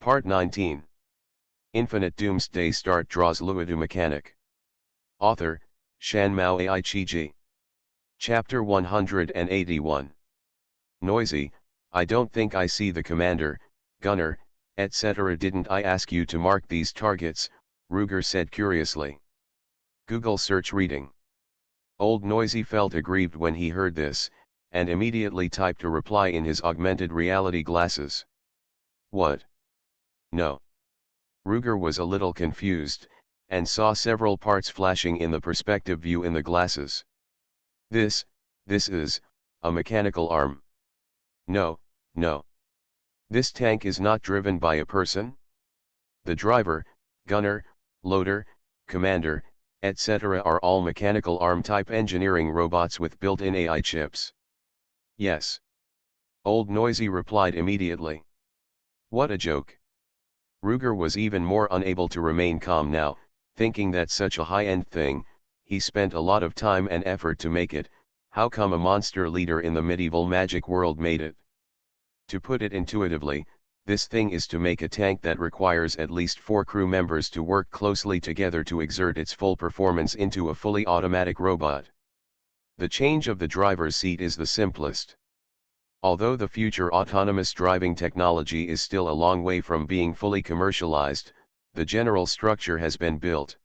Part 19. Infinite Doomsday Start Draws Luodu Mechanic. Author, Shanmao Aichiji. Chapter 181. Noisy, I don't think I see the commander, gunner, etc. Didn't I ask you to mark these targets? Ruger said curiously. Google search reading. Old Noisy felt aggrieved when he heard this, and immediately typed a reply in his augmented reality glasses. What? No. Ruger was a little confused, and saw several parts flashing in the perspective view in the glasses. This is, a mechanical arm. No. This tank is not driven by a person? The driver, gunner, loader, commander, etc. are all mechanical arm-type engineering robots with built-in AI chips. Yes. Old Noisy replied immediately. What a joke. Ruger was even more unable to remain calm now, thinking that such a high-end thing, he spent a lot of time and effort to make it. How come a monster leader in the medieval magic world made it? To put it intuitively, this thing is to make a tank that requires at least 4 crew members to work closely together to exert its full performance into a fully automatic robot. The change of the driver's seat is the simplest. Although the future autonomous driving technology is still a long way from being fully commercialized, the general structure has been built.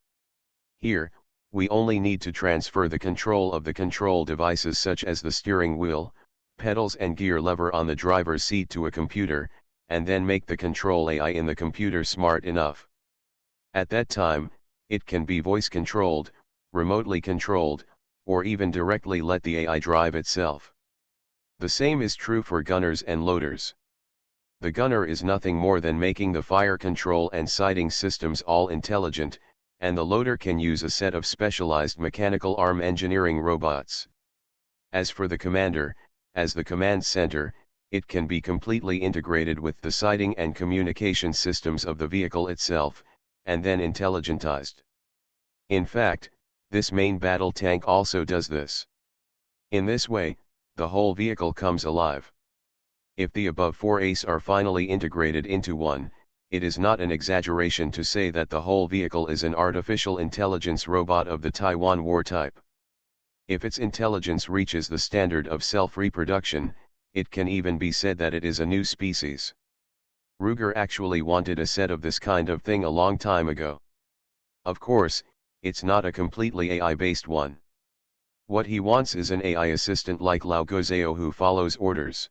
Here, we only need to transfer the control of the control devices such as the steering wheel, pedals and gear lever on the driver's seat to a computer, and then make the control AI in the computer smart enough. At that time, it can be voice controlled, remotely controlled, or even directly let the AI drive itself. The same is true for gunners and loaders. The gunner is nothing more than making the fire control and sighting systems all intelligent, and the loader can use a set of specialized mechanical arm engineering robots. As for the commander, as the command center, it can be completely integrated with the sighting and communication systems of the vehicle itself, and then intelligentized. In fact, this main battle tank also does this. In this way, the whole vehicle comes alive. If the above 4 ACE are finally integrated into one, it is not an exaggeration to say that the whole vehicle is an artificial intelligence robot of the Taiwan War type. If its intelligence reaches the standard of self-reproduction, it can even be said that it is a new species. Ruger actually wanted a set of this kind of thing a long time ago. Of course, it's not a completely AI-based one. What he wants is an AI assistant like Lao Gozeo who follows orders.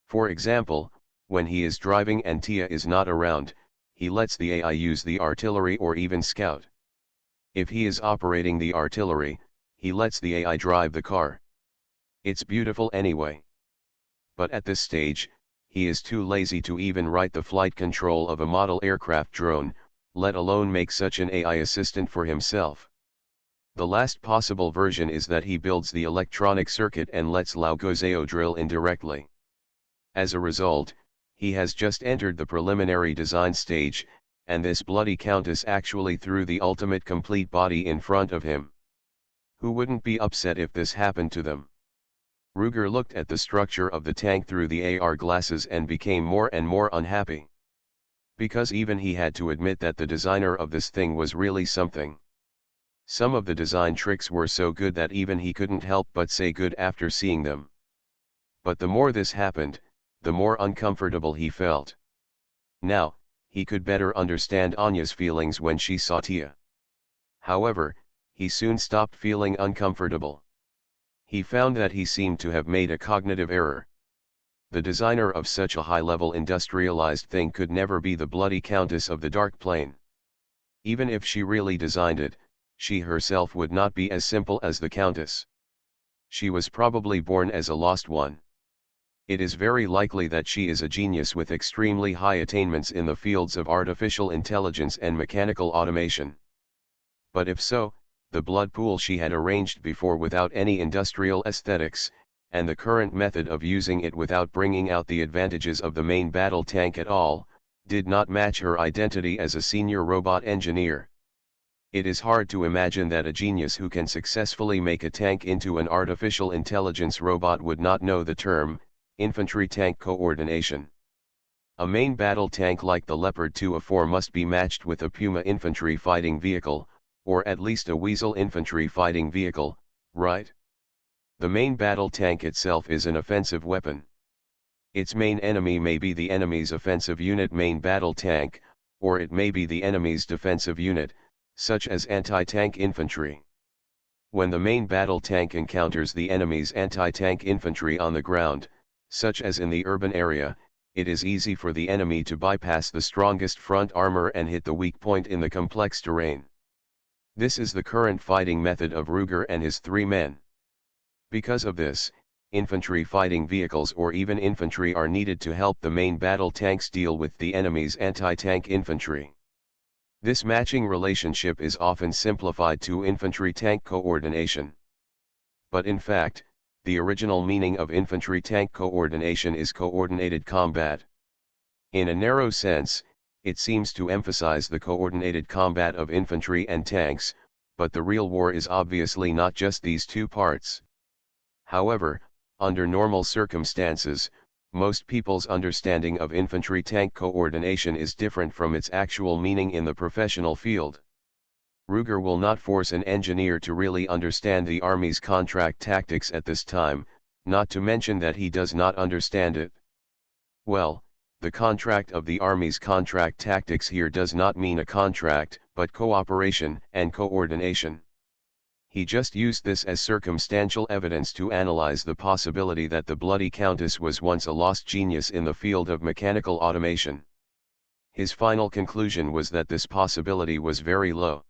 For example, when he is driving and Tia is not around, he lets the AI use the artillery or even scout. If he is operating the artillery, he lets the AI drive the car. It's beautiful anyway. But at this stage, he is too lazy to even write the flight control of a model aircraft drone, let alone make such an AI assistant for himself. The last possible version is that he builds the electronic circuit and lets Lao Gozeo drill in directly. As a result, he has just entered the preliminary design stage, and this bloody countess actually threw the ultimate complete body in front of him. Who wouldn't be upset if this happened to them? Ruger looked at the structure of the tank through the AR glasses and became more and more unhappy. Because even he had to admit that the designer of this thing was really something. Some of the design tricks were so good that even he couldn't help but say good after seeing them. But the more this happened, the more uncomfortable he felt. Now, he could better understand Anya's feelings when she saw Tia. However, he soon stopped feeling uncomfortable. He found that he seemed to have made a cognitive error. The designer of such a high-level industrialized thing could never be the bloody Countess of the Dark Plane. Even if she really designed it, she herself would not be as simple as the Countess. She was probably born as a lost one. It is very likely that she is a genius with extremely high attainments in the fields of artificial intelligence and mechanical automation. But if so, the blood pool she had arranged before without any industrial aesthetics, and the current method of using it without bringing out the advantages of the main battle tank at all, did not match her identity as a senior robot engineer. It is hard to imagine that a genius who can successfully make a tank into an artificial intelligence robot would not know the term, infantry tank coordination. A main battle tank like the Leopard 2A4 must be matched with a Puma infantry fighting vehicle, or at least a Weasel infantry fighting vehicle, right? The main battle tank itself is an offensive weapon. Its main enemy may be the enemy's offensive unit main battle tank, or it may be the enemy's defensive unit, such as anti-tank infantry. When the main battle tank encounters the enemy's anti-tank infantry on the ground, such as in the urban area, it is easy for the enemy to bypass the strongest front armor and hit the weak point in the complex terrain. This is the current fighting method of Ruger and his 3 men. Because of this, infantry fighting vehicles or even infantry are needed to help the main battle tanks deal with the enemy's anti-tank infantry. This matching relationship is often simplified to infantry-tank coordination. But in fact, the original meaning of infantry-tank coordination is coordinated combat. In a narrow sense, it seems to emphasize the coordinated combat of infantry and tanks, but the real war is obviously not just these two parts. However, under normal circumstances, most people's understanding of infantry-tank coordination is different from its actual meaning in the professional field. Ruger will not force an engineer to really understand the Army's contract tactics at this time, not to mention that he does not understand it. Well, the contract of the Army's contract tactics here does not mean a contract, but cooperation and coordination. He just used this as circumstantial evidence to analyze the possibility that the Bloody Countess was once a lost genius in the field of mechanical automation. His final conclusion was that this possibility was very low.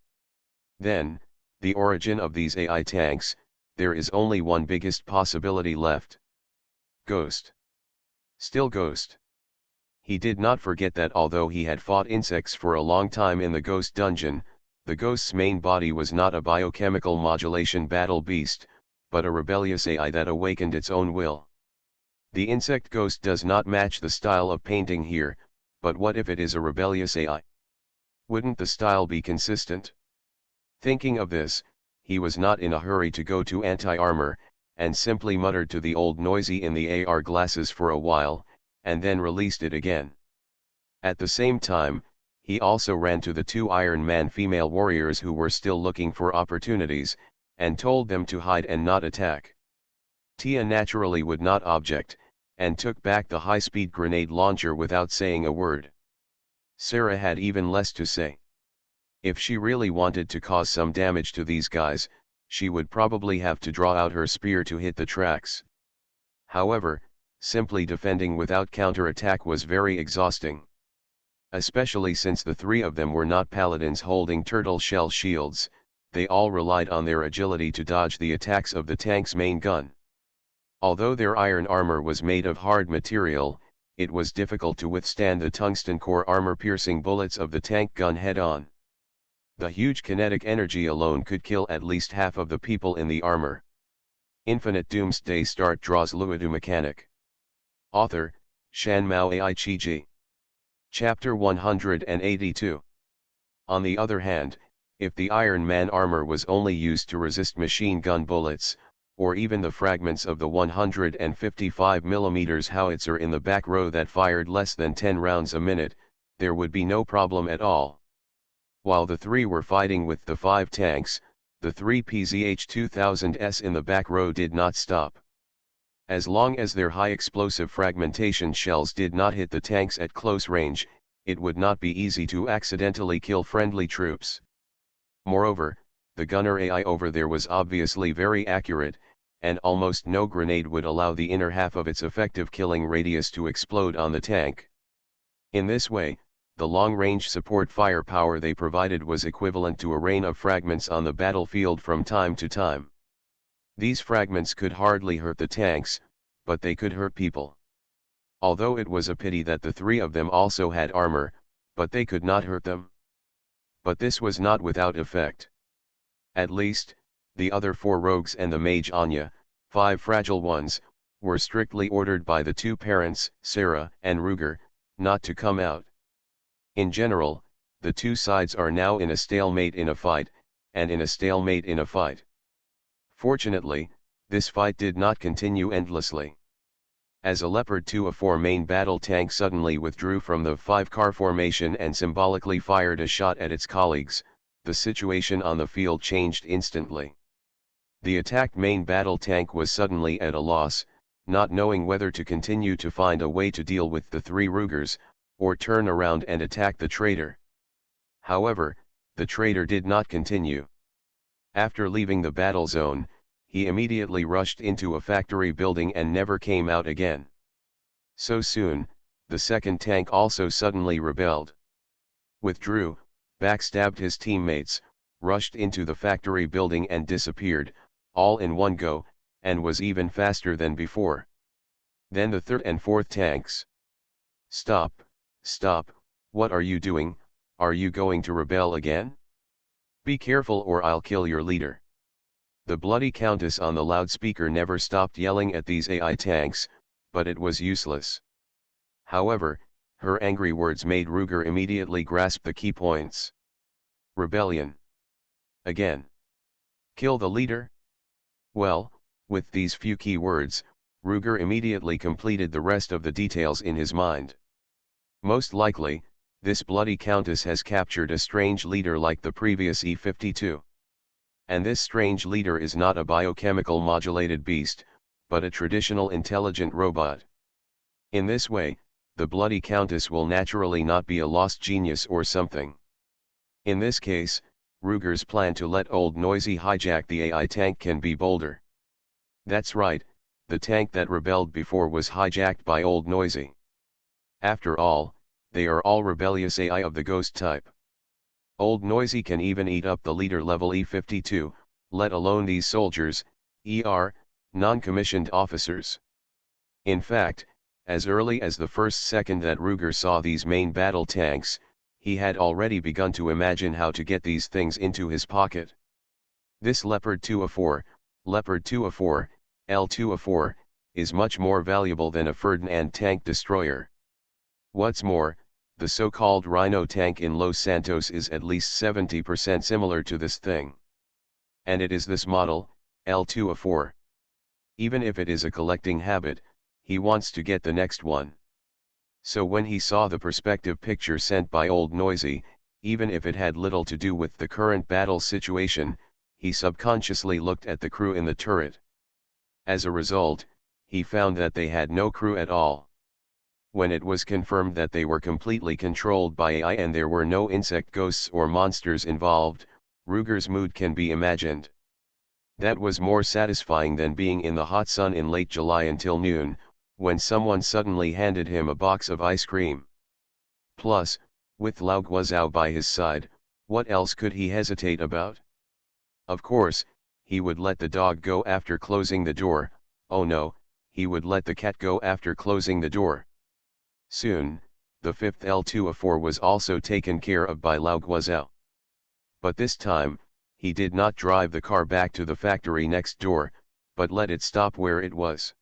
Then, the origin of these AI tanks, there is only one biggest possibility left. Ghost. Still Ghost. He did not forget that although he had fought insects for a long time in the Ghost dungeon, the Ghost's main body was not a biochemical modulation battle beast, but a rebellious AI that awakened its own will. The insect Ghost does not match the style of painting here, but what if it is a rebellious AI? Wouldn't the style be consistent? Thinking of this, he was not in a hurry to go to anti-armor, and simply muttered to the old noisy in the AR glasses for a while, and then released it again. At the same time, he also ran to the 2 Iron Man female warriors who were still looking for opportunities, and told them to hide and not attack. Tia naturally would not object, and took back the high-speed grenade launcher without saying a word. Sarah had even less to say. If she really wanted to cause some damage to these guys, she would probably have to draw out her spear to hit the tracks. However, simply defending without counterattack was very exhausting. Especially since the 3 of them were not paladins holding turtle shell shields, they all relied on their agility to dodge the attacks of the tank's main gun. Although their iron armor was made of hard material, it was difficult to withstand the tungsten core armor-piercing bullets of the tank gun head-on. The huge kinetic energy alone could kill at least half of the people in the armor. Infinite Doomsday start draws Luodu mechanic. Author, Shanmao Ai-Chi-Ji. Chapter 182. On the other hand, if the Iron Man armor was only used to resist machine gun bullets, or even the fragments of the 155mm howitzer in the back row that fired less than 10 rounds a minute, there would be no problem at all. While the 3 were fighting with the 5 tanks, the 3 PZH-2000s in the back row did not stop. As long as their high-explosive fragmentation shells did not hit the tanks at close range, it would not be easy to accidentally kill friendly troops. Moreover, the gunner AI over there was obviously very accurate, and almost no grenade would allow the inner half of its effective killing radius to explode on the tank. In this way, the long-range support firepower they provided was equivalent to a rain of fragments on the battlefield from time to time. These fragments could hardly hurt the tanks, but they could hurt people. Although it was a pity that the 3 of them also had armor, but they could not hurt them. But this was not without effect. At least, the other 4 rogues and the mage Anya, 5 fragile ones, were strictly ordered by the 2 parents, Sarah and Ruger, not to come out. In general, the 2 sides are now in a stalemate in a fight, and in a stalemate in a fight. Fortunately, this fight did not continue endlessly. As a Leopard 2A4 main battle tank suddenly withdrew from the 5-car formation and symbolically fired a shot at its colleagues, the situation on the field changed instantly. The attacked main battle tank was suddenly at a loss, not knowing whether to continue to find a way to deal with the 3 Rugers, or turn around and attack the traitor. However, the traitor did not continue. After leaving the battle zone, he immediately rushed into a factory building and never came out again. So soon, the second tank also suddenly rebelled. Withdrew, backstabbed his teammates, rushed into the factory building and disappeared, all in one go, and was even faster than before. Then the third and fourth tanks. "Stop, stop, what are you doing? Are you going to rebel again? Be careful or I'll kill your leader." The bloody countess on the loudspeaker never stopped yelling at these AI tanks, but it was useless. However, her angry words made Ruger immediately grasp the key points. Rebellion. Again. Kill the leader? Well, with these few key words, Ruger immediately completed the rest of the details in his mind. Most likely, this bloody countess has captured a strange leader like the previous E-52. And this strange leader is not a biochemical modulated beast, but a traditional intelligent robot. In this way, the bloody countess will naturally not be a lost genius or something. In this case, Ruger's plan to let Old Noisy hijack the AI tank can be bolder. That's right, the tank that rebelled before was hijacked by Old Noisy. After all, they are all rebellious AI of the ghost type. Old Noisy can even eat up the leader-level E-52, let alone these soldiers, non-commissioned officers. In fact, as early as the first second that Ruger saw these main battle tanks, he had already begun to imagine how to get these things into his pocket. This Leopard 2A4, Leopard 2A4, L2A4, is much more valuable than a Ferdinand tank destroyer. What's more, the so-called Rhino tank in Los Santos is at least 70% similar to this thing. And it is this model, L2A4. Even if it is a collecting habit, he wants to get the next one. So when he saw the perspective picture sent by Old Noisy, even if it had little to do with the current battle situation, he subconsciously looked at the crew in the turret. As a result, he found that they had no crew at all. When it was confirmed that they were completely controlled by AI and there were no insect ghosts or monsters involved, Ruger's mood can be imagined. That was more satisfying than being in the hot sun in late July until noon, when someone suddenly handed him a box of ice cream. Plus, with Lao Guozhao by his side, what else could he hesitate about? Of course, he would let the dog go after closing the door. Oh no, he would let the cat go after closing the door. Soon, the fifth L2A4 was also taken care of by Lao Guozhao. But this time, he did not drive the car back to the factory next door, but let it stop where it was.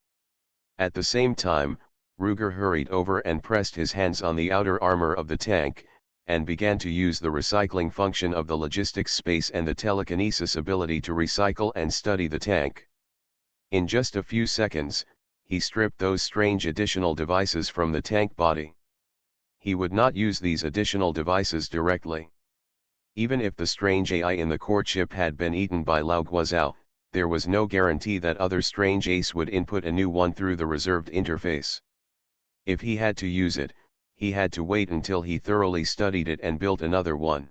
At the same time, Ruger hurried over and pressed his hands on the outer armor of the tank, and began to use the recycling function of the logistics space and the telekinesis ability to recycle and study the tank. In just a few seconds, he stripped those strange additional devices from the tank body. He would not use these additional devices directly. Even if the strange AI in the core chip had been eaten by Lao Guozhao, there was no guarantee that other strange ACE would input a new one through the reserved interface. If he had to use it, he had to wait until he thoroughly studied it and built another one.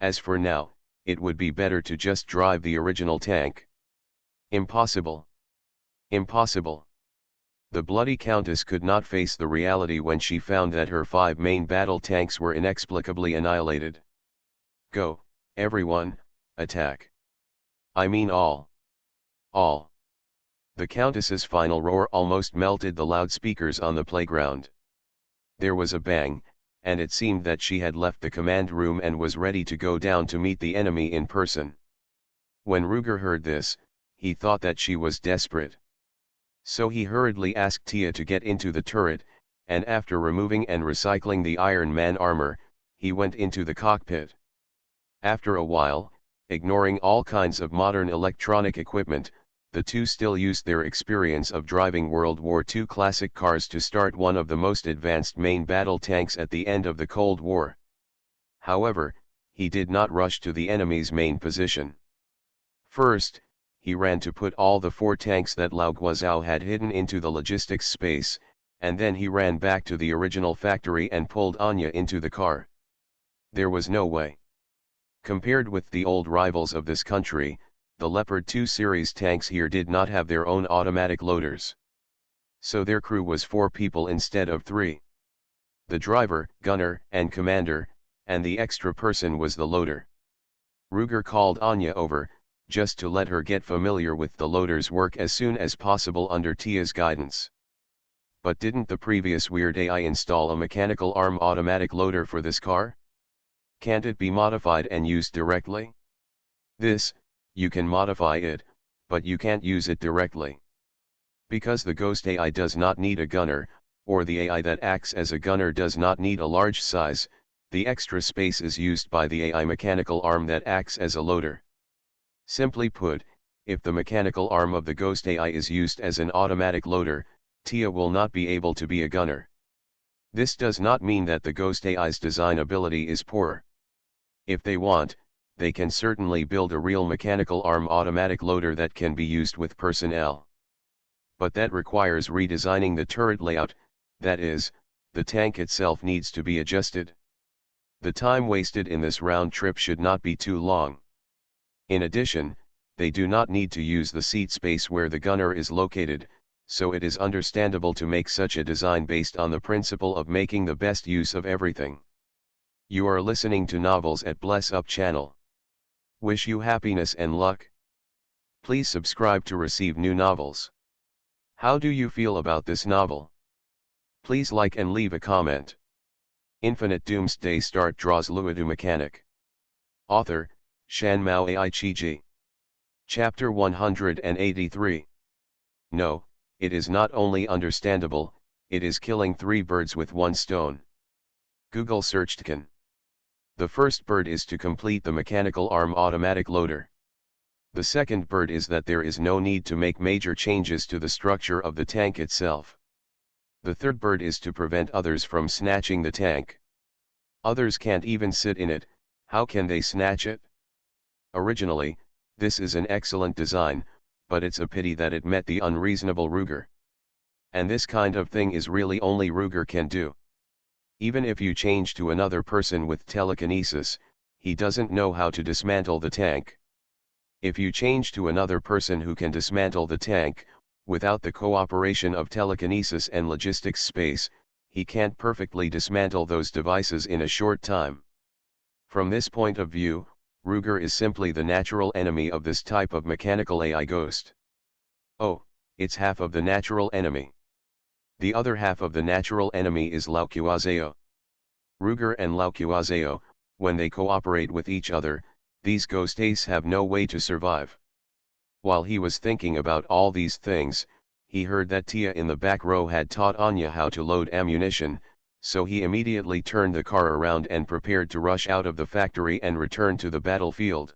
As for now, it would be better to just drive the original tank. Impossible. Impossible. The bloody countess could not face the reality when she found that her 5 main battle tanks were inexplicably annihilated. Go, everyone, attack. I mean all. All. The countess's final roar almost melted the loudspeakers on the playground. There was a bang, and it seemed that she had left the command room and was ready to go down to meet the enemy in person. When Ruger heard this, he thought that she was desperate. So he hurriedly asked Tia to get into the turret, and after removing and recycling the Iron Man armor, he went into the cockpit. After a while, ignoring all kinds of modern electronic equipment, the two still used their experience of driving World War II classic cars to start one of the most advanced main battle tanks at the end of the Cold War. However, he did not rush to the enemy's main position. First, he ran to put all the 4 tanks that Lao Guozhou had hidden into the logistics space, and then he ran back to the original factory and pulled Anya into the car. There was no way. Compared with the old rivals of this country, the Leopard 2 series tanks here did not have their own automatic loaders. So their crew was 4 people instead of 3. The driver, gunner, and commander, and the extra person was the loader. Ruger called Anya over, just to let her get familiar with the loader's work as soon as possible under Tia's guidance. But didn't the previous weird AI install a mechanical arm automatic loader for this car? Can't it be modified and used directly? This, you can modify it, but you can't use it directly. Because the Ghost AI does not need a gunner, or the AI that acts as a gunner does not need a large size, the extra space is used by the AI mechanical arm that acts as a loader. Simply put, if the mechanical arm of the Ghost AI is used as an automatic loader, Tia will not be able to be a gunner. This does not mean that the Ghost AI's design ability is poor. If they want, they can certainly build a real mechanical arm automatic loader that can be used with personnel. But that requires redesigning the turret layout, that is, the tank itself needs to be adjusted. The time wasted in this round trip should not be too long. In addition, they do not need to use the seat space where the gunner is located, so it is understandable to make such a design based on the principle of making the best use of everything. You are listening to Novels at Bless Up channel. Wish you happiness and luck. Please subscribe to receive new novels. How do you feel about this novel? Please like and leave a comment. Infinite Doomsday Start draws Luodu mechanic. Author, Shan Mao Ai Chi. Chapter 183. No, it is not only understandable, it is killing 3 birds with 1 stone. Google searched can. The first bird is to complete the mechanical arm automatic loader. The second bird is that there is no need to make major changes to the structure of the tank itself. The third bird is to prevent others from snatching the tank. Others can't even sit in it, how can they snatch it? Originally, this is an excellent design, but it's a pity that it met the unreasonable Ruger. And this kind of thing is really only Ruger can do. Even if you change to another person with telekinesis, he doesn't know how to dismantle the tank. If you change to another person who can dismantle the tank, without the cooperation of telekinesis and logistics space, he can't perfectly dismantle those devices in a short time. From this point of view, Ruger is simply the natural enemy of this type of mechanical AI ghost. Oh, it's half of the natural enemy. The other half of the natural enemy is Lao Guozhou. Ruger and Lao Guozhou, when they cooperate with each other, these ghost ace have no way to survive. While he was thinking about all these things, he heard that Tia in the back row had taught Anya how to load ammunition, so he immediately turned the car around and prepared to rush out of the factory and return to the battlefield.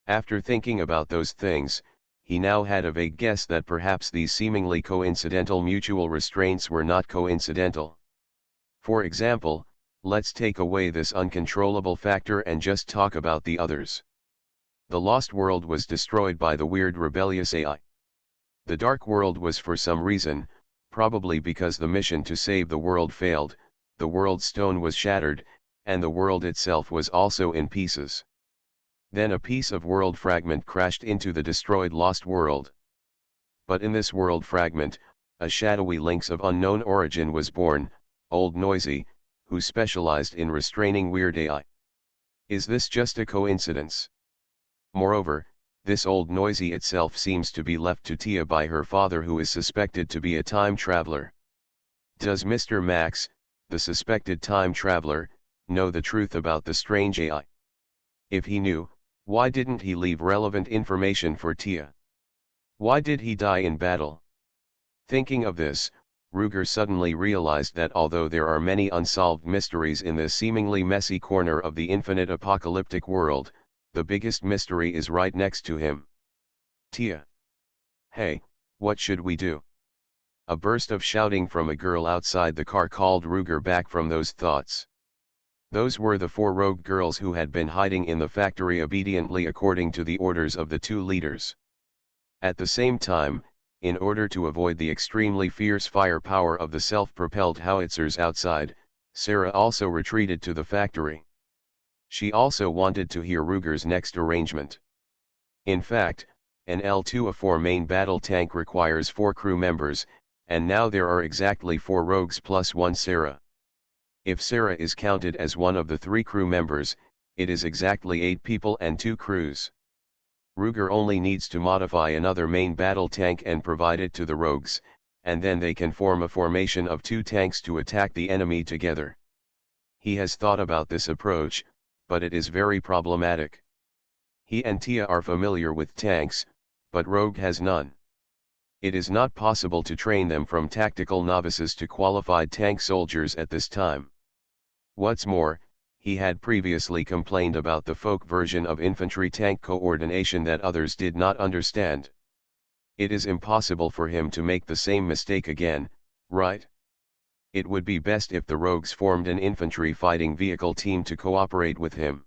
After thinking about those things, he now had a vague guess that perhaps these seemingly coincidental mutual restraints were not coincidental. For example, let's take away this uncontrollable factor and just talk about the others. The Lost World was destroyed by the weird rebellious AI. The Dark World was for some reason, probably because the mission to save the world failed, the world stone was shattered, and the world itself was also in pieces. Then a piece of world fragment crashed into the destroyed Lost World. But in this world fragment, a shadowy lynx of unknown origin was born, Old Noisy, who specialized in restraining weird AI. Is this just a coincidence? Moreover, this Old Noisy itself seems to be left to Tia by her father, who is suspected to be a time traveler. Does Mr. Max, the suspected time traveler, know the truth about the strange AI? If he knew, why didn't he leave relevant information for Tia? Why did he die in battle? Thinking of this, Ruger suddenly realized that although there are many unsolved mysteries in this seemingly messy corner of the infinite apocalyptic world, the biggest mystery is right next to him. Tia. "Hey, what should we do?" A burst of shouting from a girl outside the car called Ruger back from those thoughts. Those were the 4 rogue girls who had been hiding in the factory obediently according to the orders of the 2 leaders. At the same time, in order to avoid the extremely fierce firepower of the self-propelled howitzers outside, Sarah also retreated to the factory. She also wanted to hear Ruger's next arrangement. In fact, an L2A4 main battle tank requires 4 crew members, and now there are exactly 4 rogues plus 1 Sarah. If Sarah is counted as one of the 3 crew members, it is exactly 8 people and 2 crews. Ruger only needs to modify another main battle tank and provide it to the rogues, and then they can form a formation of 2 tanks to attack the enemy together. He has thought about this approach, but it is very problematic. He and Tia are familiar with tanks, but Rogue has none. It is not possible to train them from tactical novices to qualified tank soldiers at this time. What's more, he had previously complained about the folk version of infantry tank coordination that others did not understand. It is impossible for him to make the same mistake again, right? It would be best if the rogues formed an infantry fighting vehicle team to cooperate with him.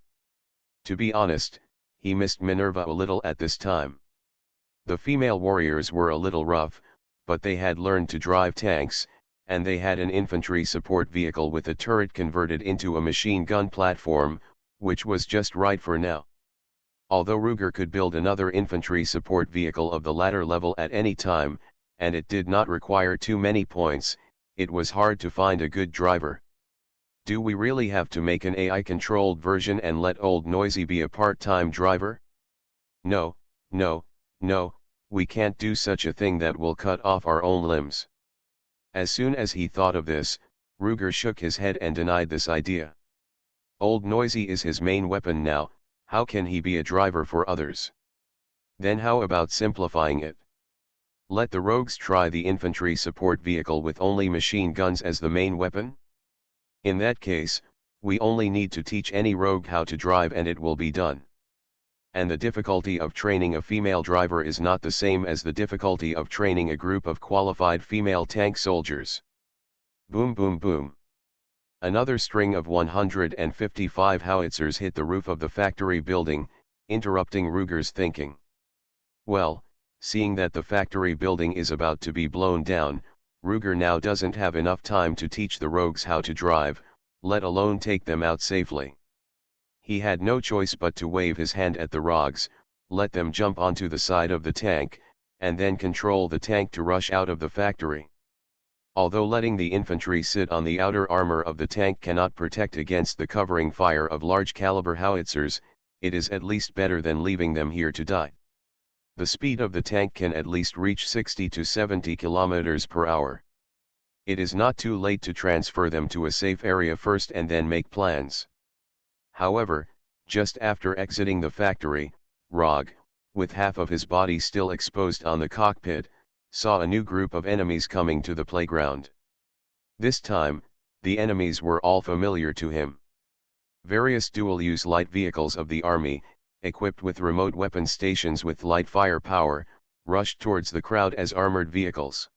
To be honest, he missed Minerva a little at this time. The female warriors were a little rough, but they had learned to drive tanks, and they had an infantry support vehicle with a turret converted into a machine gun platform, which was just right for now. Although Ruger could build another infantry support vehicle of the latter level at any time, and it did not require too many points, it was hard to find a good driver. Do we really have to make an AI-controlled version and let old Noisy be a part-time driver? No, no, no, we can't do such a thing that will cut off our own limbs. As soon as he thought of this, Ruger shook his head and denied this idea. Old Noisy is his main weapon now, how can he be a driver for others? Then how about simplifying it? Let the rogues try the infantry support vehicle with only machine guns as the main weapon? In that case, we only need to teach any rogue how to drive and it will be done. And the difficulty of training a female driver is not the same as the difficulty of training a group of qualified female tank soldiers. Boom boom boom. Another string of 155 howitzers hit the roof of the factory building, interrupting Ruger's thinking. Well, seeing that the factory building is about to be blown down, Ruger now doesn't have enough time to teach the rogues how to drive, let alone take them out safely. He had no choice but to wave his hand at the rogues, let them jump onto the side of the tank, and then control the tank to rush out of the factory. Although letting the infantry sit on the outer armor of the tank cannot protect against the covering fire of large caliber howitzers, it is at least better than leaving them here to die. The speed of the tank can at least reach 60 to 70 km per hour. It is not too late to transfer them to a safe area first and then make plans. However, just after exiting the factory, Rog, with half of his body still exposed on the cockpit, saw a new group of enemies coming to the playground. This time, the enemies were all familiar to him. Various dual-use light vehicles of the army, equipped with remote weapon stations with light firepower, rushed towards the crowd as armored vehicles.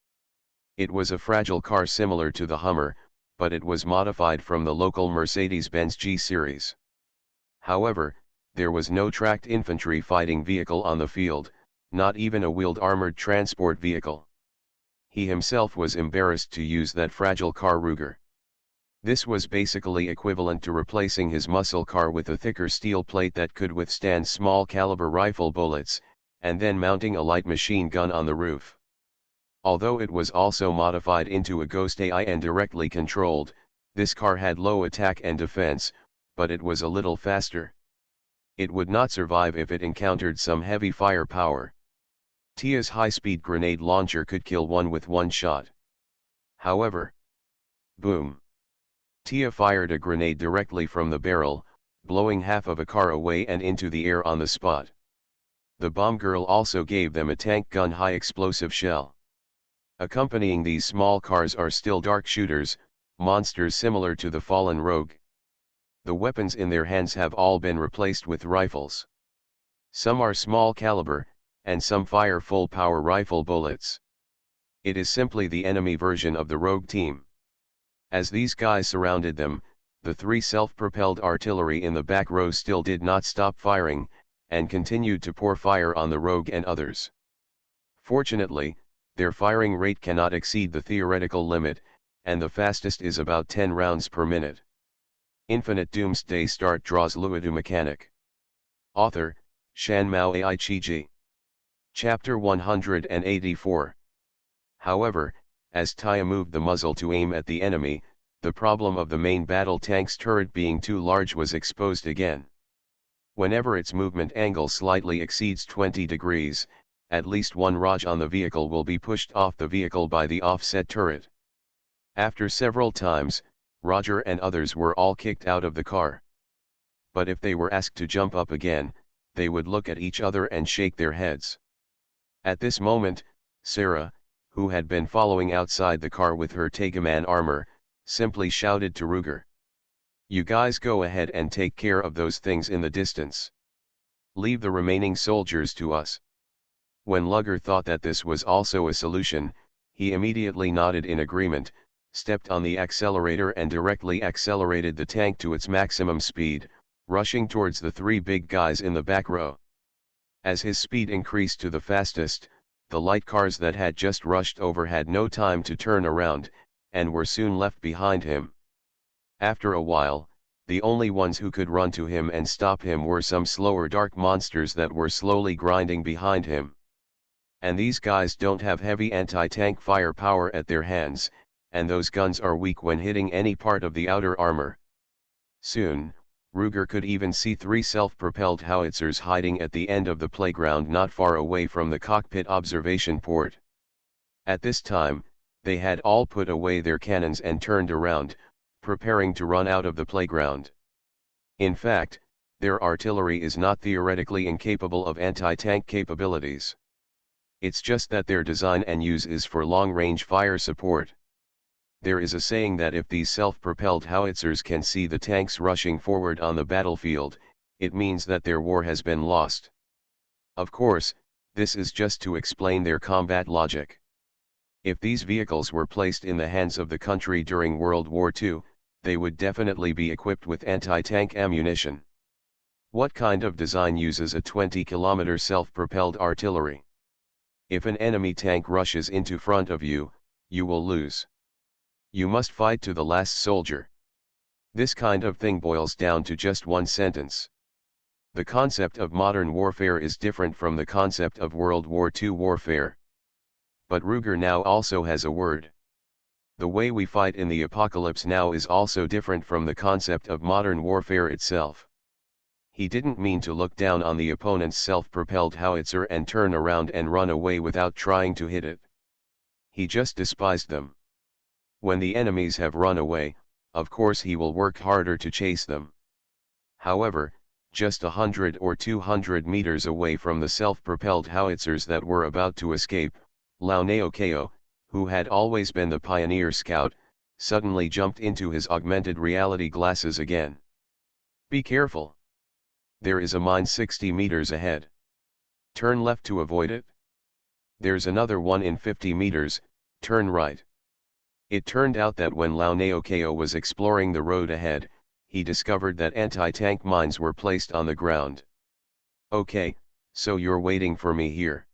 It was a fragile car similar to the Hummer, but it was modified from the local Mercedes-Benz G-Series. However, there was no tracked infantry fighting vehicle on the field, not even a wheeled armored transport vehicle. He himself was embarrassed to use that fragile car Ruger. This was basically equivalent to replacing his muscle car with a thicker steel plate that could withstand small caliber rifle bullets, and then mounting a light machine gun on the roof. Although it was also modified into a Ghost AI and directly controlled, this car had low attack and defense, but it was a little faster. It would not survive if it encountered some heavy firepower. Tia's high-speed grenade launcher could kill one with one shot. However, boom! Tia fired a grenade directly from the barrel, blowing half of a car away and into the air on the spot. The bomb girl also gave them a tank gun high explosive shell. Accompanying these small cars are still dark shooters, monsters similar to the fallen rogue. The weapons in their hands have all been replaced with rifles. Some are small caliber, and some fire full-power rifle bullets. It is simply the enemy version of the rogue team. As these guys surrounded them, the 3 self-propelled artillery in the back row still did not stop firing, and continued to pour fire on the rogue and others. Fortunately, their firing rate cannot exceed the theoretical limit, and the fastest is about 10 rounds per minute. Infinite Doomsday Start draws Luodu mechanic. Author, Shanmao Aichiji. Chapter 184. However, as Taya moved the muzzle to aim at the enemy, the problem of the main battle tank's turret being too large was exposed again. Whenever its movement angle slightly exceeds 20 degrees, at least one Raj on the vehicle will be pushed off the vehicle by the offset turret. After several times, Roger and others were all kicked out of the car. But if they were asked to jump up again, they would look at each other and shake their heads. At this moment, Sarah, who had been following outside the car with her Tegaman armor, simply shouted to Ruger. "You guys go ahead and take care of those things in the distance. Leave the remaining soldiers to us." When Luger thought that this was also a solution, he immediately nodded in agreement, stepped on the accelerator and directly accelerated the tank to its maximum speed, rushing towards the 3 big guys in the back row. As his speed increased to the fastest, the light cars that had just rushed over had no time to turn around, and were soon left behind him. After a while, the only ones who could run to him and stop him were some slower dark monsters that were slowly grinding behind him. And these guys don't have heavy anti-tank firepower at their hands, and those guns are weak when hitting any part of the outer armor. Soon, Ruger could even see 3 self-propelled howitzers hiding at the end of the playground not far away from the cockpit observation port. At this time, they had all put away their cannons and turned around, preparing to run out of the playground. In fact, their artillery is not theoretically incapable of anti-tank capabilities. It's just that their design and use is for long-range fire support. There is a saying that if these self-propelled howitzers can see the tanks rushing forward on the battlefield, it means that their war has been lost. Of course, this is just to explain their combat logic. If these vehicles were placed in the hands of the country during World War II, they would definitely be equipped with anti-tank ammunition. What kind of design uses a 20-kilometer self-propelled artillery? If an enemy tank rushes into front of you, you will lose. You must fight to the last soldier. This kind of thing boils down to just one sentence. The concept of modern warfare is different from the concept of World War II warfare. But Ruger now also has a word. The way we fight in the apocalypse now is also different from the concept of modern warfare itself. He didn't mean to look down on the opponent's self-propelled howitzer and turn around and run away without trying to hit it. He just despised them. When the enemies have run away, of course he will work harder to chase them. However, just 100 or 200 meters away from the self-propelled howitzers that were about to escape, Laoneokeo, who had always been the pioneer scout, suddenly jumped into his augmented reality glasses again. "Be careful. There is a mine 60 meters ahead. Turn left to avoid it. There's another one in 50 meters, turn right." It turned out that when Laoneokeo was exploring the road ahead, he discovered that anti-tank mines were placed on the ground. "Okay, so you're waiting for me here."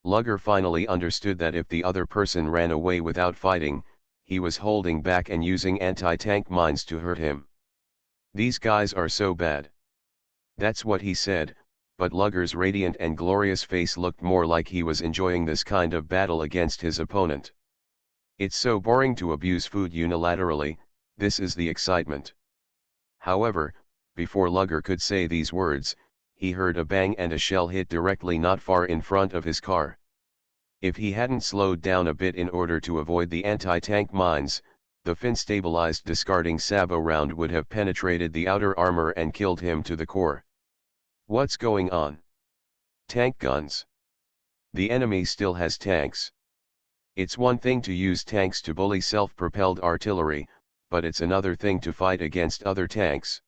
Luger finally understood that if the other person ran away without fighting, he was holding back and using anti-tank mines to hurt him. "These guys are so bad." That's what he said, but Luger's radiant and glorious face looked more like he was enjoying this kind of battle against his opponent. It's so boring to abuse food unilaterally, this is the excitement. However, before Luger could say these words, he heard a bang and a shell hit directly not far in front of his car. If he hadn't slowed down a bit in order to avoid the anti-tank mines, the fin-stabilized discarding sabot round would have penetrated the outer armor and killed him to the core. What's going on? Tank guns. The enemy still has tanks. It's one thing to use tanks to bully self-propelled artillery, but it's another thing to fight against other tanks.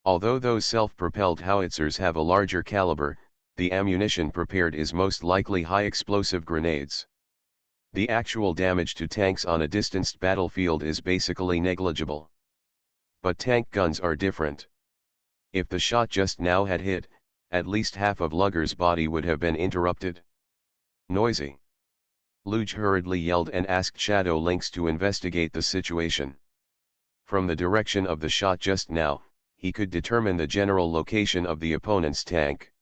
Although those self-propelled howitzers have a larger caliber, the ammunition prepared is most likely high explosive grenades. The actual damage to tanks on a distanced battlefield is basically negligible. But tank guns are different. If the shot just now had hit, at least half of Lugger's body would have been interrupted. Noisy. Luge hurriedly yelled and asked Shadow Lynx to investigate the situation. From the direction of the shot just now, he could determine the general location of the opponent's tank.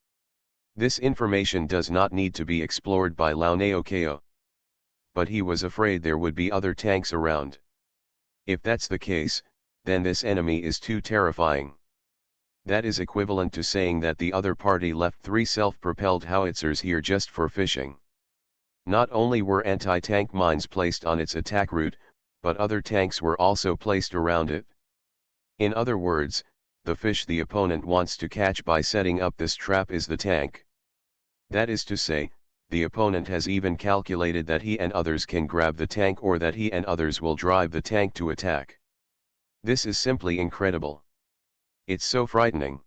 This information does not need to be explored by Launeokeo. But he was afraid there would be other tanks around. If that's the case, then this enemy is too terrifying. That is equivalent to saying that the other party left 3 self-propelled howitzers here just for fishing. Not only were anti-tank mines placed on its attack route, but other tanks were also placed around it. In other words, the fish the opponent wants to catch by setting up this trap is the tank. That is to say, the opponent has even calculated that he and others can grab the tank or that he and others will drive the tank to attack. This is simply incredible. It's so frightening.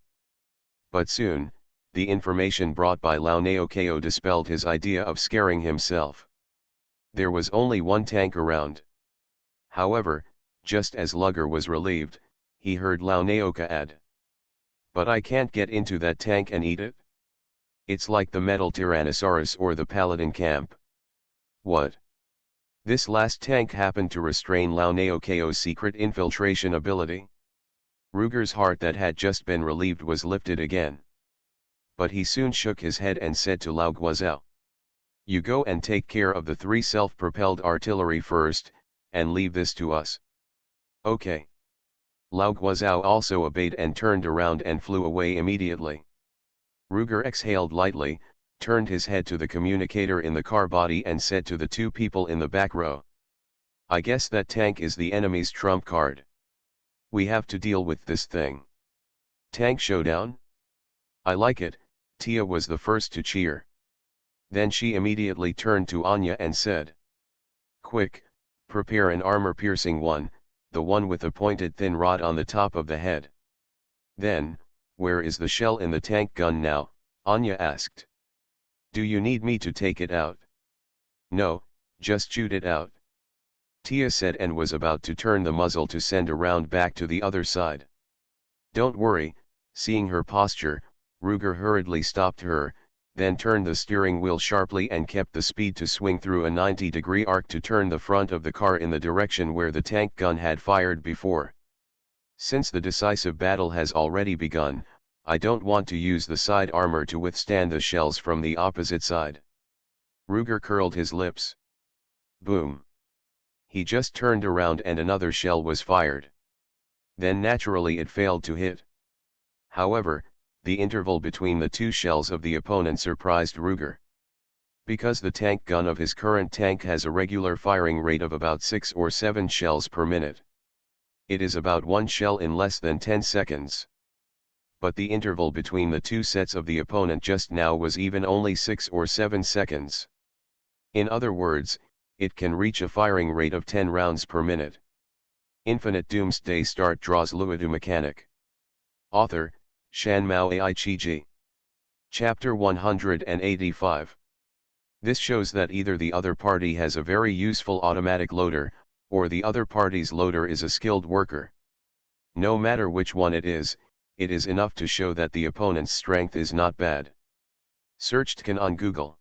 But soon, the information brought by Launeokeo dispelled his idea of scaring himself. There was only one tank around. However, just as Lugger was relieved, he heard Launeoka add, "But I can't get into that tank and eat it? It's like the metal Tyrannosaurus or the Paladin camp." What? This last tank happened to restrain Launeokeo's secret infiltration ability? Ruger's heart that had just been relieved was lifted again. But he soon shook his head and said to Lao Guozhao, "You go and take care of the 3 self-propelled artillery first, and leave this to us." "Okay." Lao Guozhao also obeyed and turned around and flew away immediately. Ruger exhaled lightly, turned his head to the communicator in the car body and said to the 2 people in the back row, "I guess that tank is the enemy's trump card. We have to deal with this thing." Tank showdown? I like it. Tia was the first to cheer. Then she immediately turned to Anya and said, "Quick, prepare an armor-piercing one, the one with a pointed thin rod on the top of the head." Then, "Where is the shell in the tank gun now?" Anya asked. "Do you need me to take it out?" "No, just shoot it out," Tia said and was about to turn the muzzle to send a round back to the other side. "Don't worry." Seeing her posture, Ruger hurriedly stopped her, then turned the steering wheel sharply and kept the speed to swing through a 90-degree arc to turn the front of the car in the direction where the tank gun had fired before. "Since the decisive battle has already begun, I don't want to use the side armor to withstand the shells from the opposite side." Ruger curled his lips. Boom. He just turned around and another shell was fired. Then naturally it failed to hit. However, the interval between the 2 shells of the opponent surprised Ruger. Because the tank gun of his current tank has a regular firing rate of about 6 or 7 shells per minute. It is about 1 shell in less than 10 seconds. But the interval between the 2 sets of the opponent just now was even only 6 or 7 seconds. In other words, it can reach a firing rate of 10 rounds per minute. Infinite Doomsday Start draws Luodu mechanic. Author, Shan Mao Aichiji. Chapter 185. This shows that either the other party has a very useful automatic loader, or the other party's loader is a skilled worker. No matter which one it is enough to show that the opponent's strength is not bad. Searched can on Google.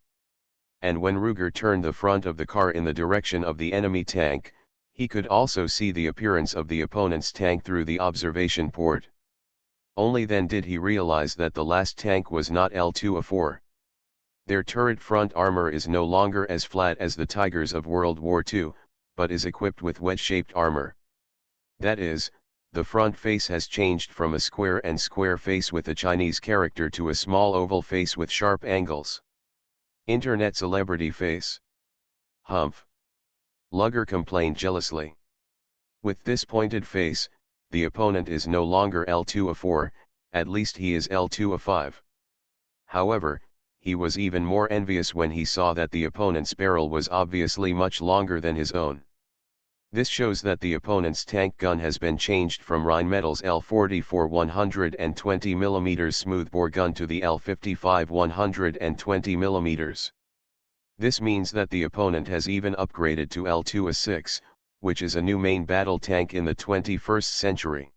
And when Ruger turned the front of the car in the direction of the enemy tank, he could also see the appearance of the opponent's tank through the observation port. Only then did he realize that the last tank was not L2A4. Their turret front armor is no longer as flat as the Tigers of World War II, but is equipped with wedge-shaped armor. That is, the front face has changed from a square and square face with a Chinese character to a small oval face with sharp angles. Internet celebrity face. Humph. Lugger complained jealously. With this pointed face, the opponent is no longer L2A4, at least he is L2A5. However, he was even more envious when he saw that the opponent's barrel was obviously much longer than his own. This shows that the opponent's tank gun has been changed from Rheinmetall's L44 120mm smoothbore gun to the L55 120mm. This means that the opponent has even upgraded to L2A6, which is a new main battle tank in the 21st century.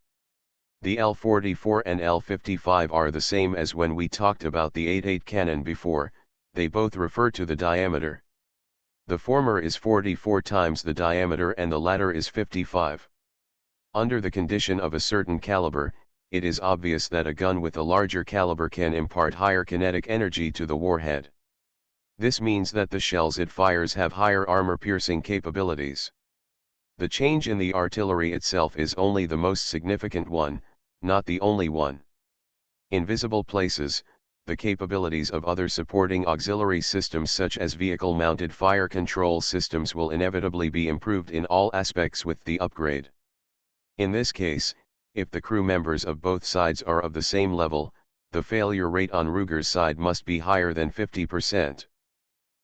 The L44 and L55 are the same as when we talked about the 8.8 cannon before, they both refer to the diameter. The former is 44 times the diameter and the latter is 55. Under the condition of a certain caliber, it is obvious that a gun with a larger caliber can impart higher kinetic energy to the warhead. This means that the shells it fires have higher armor-piercing capabilities. The change in the artillery itself is only the most significant one, not the only one. In visible places, the capabilities of other supporting auxiliary systems such as vehicle-mounted fire control systems will inevitably be improved in all aspects with the upgrade. In this case, if the crew members of both sides are of the same level, the failure rate on Ruger's side must be higher than 50%.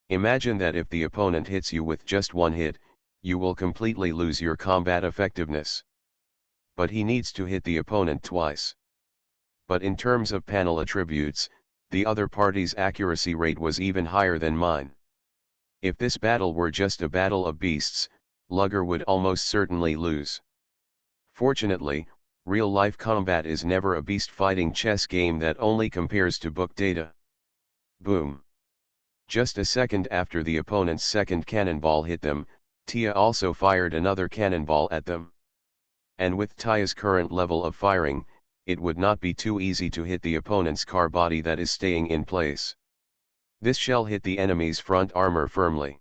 Imagine that if the opponent hits you with just one hit, you will completely lose your combat effectiveness. But he needs to hit the opponent twice. But in terms of panel attributes, the other party's accuracy rate was even higher than mine. If this battle were just a battle of beasts, Luger would almost certainly lose. Fortunately, real-life combat is never a beast-fighting chess game that only compares to book data. Boom. Just a second after the opponent's second cannonball hit them, Tia also fired another cannonball at them. And with Tia's current level of firing, it would not be too easy to hit the opponent's car body that is staying in place. This shell hit the enemy's front armor firmly.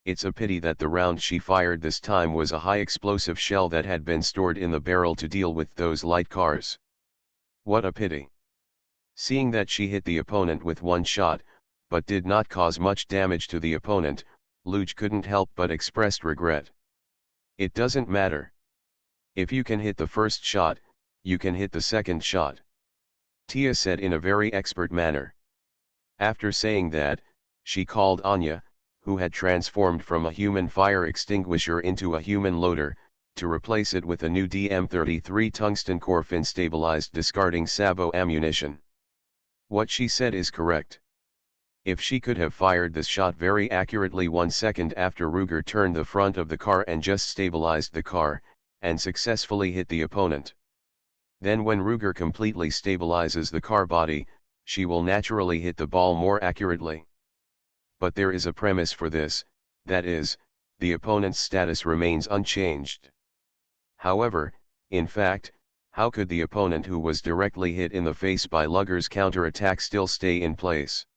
It's a pity that the round she fired this time was a high-explosive shell that had been stored in the barrel to deal with those light cars. What a pity. Seeing that she hit the opponent with one shot, but did not cause much damage to the opponent, Luge couldn't help but expressed regret. It doesn't matter. If you can hit the first shot, you can hit the second shot. Tia said in a very expert manner. After saying that, she called Anya, who had transformed from a human fire extinguisher into a human loader, to replace it with a new DM-33 tungsten core fin-stabilized discarding sabot ammunition. What she said is correct. If she could have fired this shot very accurately 1 second after Ruger turned the front of the car and just stabilized the car, and successfully hit the opponent. Then when Ruger completely stabilizes the car body, she will naturally hit the ball more accurately. But there is a premise for this, that is, the opponent's status remains unchanged. However, in fact, how could the opponent who was directly hit in the face by Luger's counterattack still stay in place?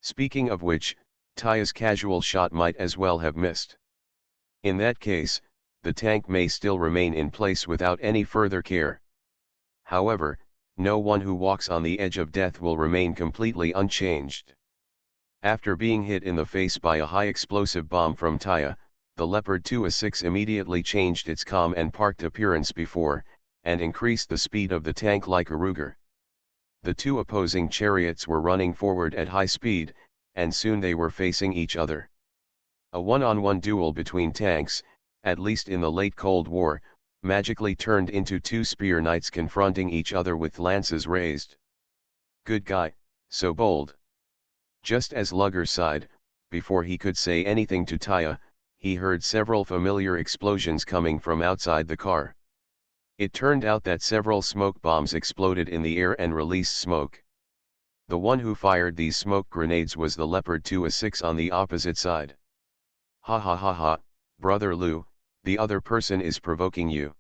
Speaking of which, Tia's casual shot might as well have missed. In that case, the tank may still remain in place without any further care. However, no one who walks on the edge of death will remain completely unchanged. After being hit in the face by a high-explosive bomb from Tia, the Leopard 2A6 immediately changed its calm and parked appearance before, and increased the speed of the tank like a Ruger. The two opposing chariots were running forward at high speed, and soon they were facing each other. A one-on-one duel between tanks, at least in the late Cold War, magically turned into two spear knights confronting each other with lances raised. Good guy, so bold. Just as Luger sighed, before he could say anything to Tia, he heard several familiar explosions coming from outside the car. It turned out that several smoke bombs exploded in the air and released smoke. The one who fired these smoke grenades was the Leopard 2A6 on the opposite side. Ha ha ha ha, brother Lou, the other person is provoking you.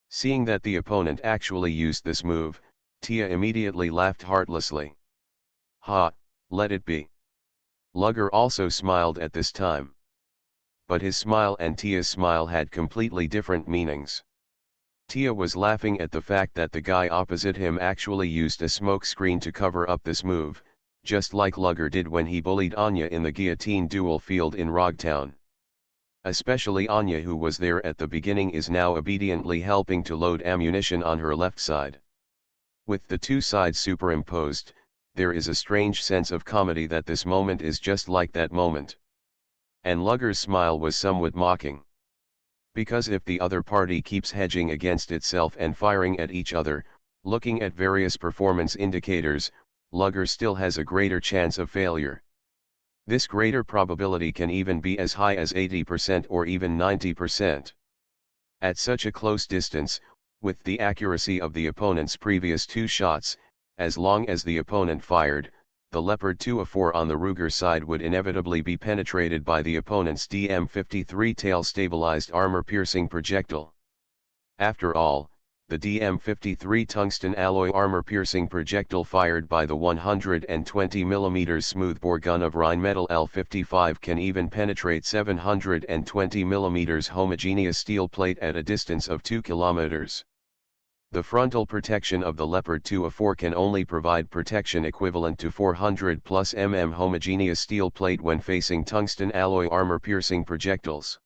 Seeing that the opponent actually used this move, Tia immediately laughed heartlessly. Ha, let it be. Luger also smiled at this time. But his smile and Tia's smile had completely different meanings. Tia was laughing at the fact that the guy opposite him actually used a smoke screen to cover up this move, just like Luger did when he bullied Anya in the guillotine duel field in Rogtown. Especially Anya, who was there at the beginning, is now obediently helping to load ammunition on her left side. With the two sides superimposed, there is a strange sense of comedy that this moment is just like that moment. And Luger's smile was somewhat mocking. Because if the other party keeps hedging against itself and firing at each other, looking at various performance indicators, Luger still has a greater chance of failure. This greater probability can even be as high as 80% or even 90%. At such a close distance, with the accuracy of the opponent's previous 2 shots, as long as the opponent fired, the Leopard 2A4 on the Ruger side would inevitably be penetrated by the opponent's DM-53 tail-stabilized armor-piercing projectile. After all, the DM-53 tungsten alloy armor-piercing projectile fired by the 120mm smoothbore gun of Rheinmetall L55 can even penetrate 720mm homogeneous steel plate at a distance of 2 km. The frontal protection of the Leopard 2A4 can only provide protection equivalent to 400+ mm homogeneous steel plate when facing tungsten alloy armor-piercing projectiles.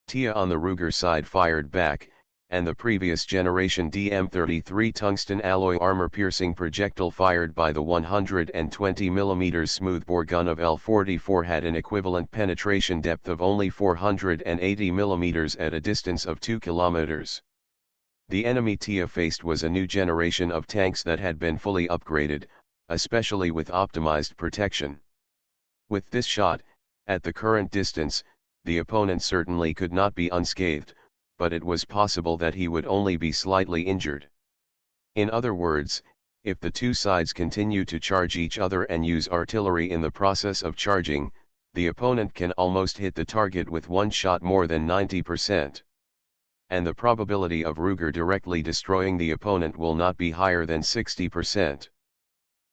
TIA on the Ruger side fired back, and the previous generation DM-33 tungsten alloy armor-piercing projectile fired by the 120mm smoothbore gun of L44 had an equivalent penetration depth of only 480mm at a distance of 2 km. The enemy TIA faced was a new generation of tanks that had been fully upgraded, especially with optimized protection. With this shot, at the current distance, the opponent certainly could not be unscathed, but it was possible that he would only be slightly injured. In other words, if the two sides continue to charge each other and use artillery in the process of charging, the opponent can almost hit the target with one shot more than 90%. And the probability of Ruger directly destroying the opponent will not be higher than 60%.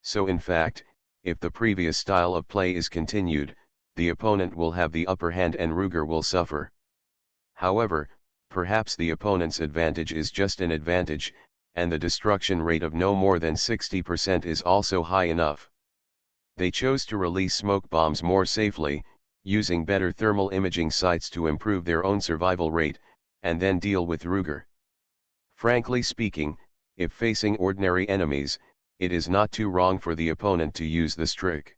So in fact, if the previous style of play is continued, the opponent will have the upper hand and Ruger will suffer. However, perhaps the opponent's advantage is just an advantage, and the destruction rate of no more than 60% is also high enough. They chose to release smoke bombs more safely, using better thermal imaging sights to improve their own survival rate, and then deal with Ruger. Frankly speaking, if facing ordinary enemies, it is not too wrong for the opponent to use this trick.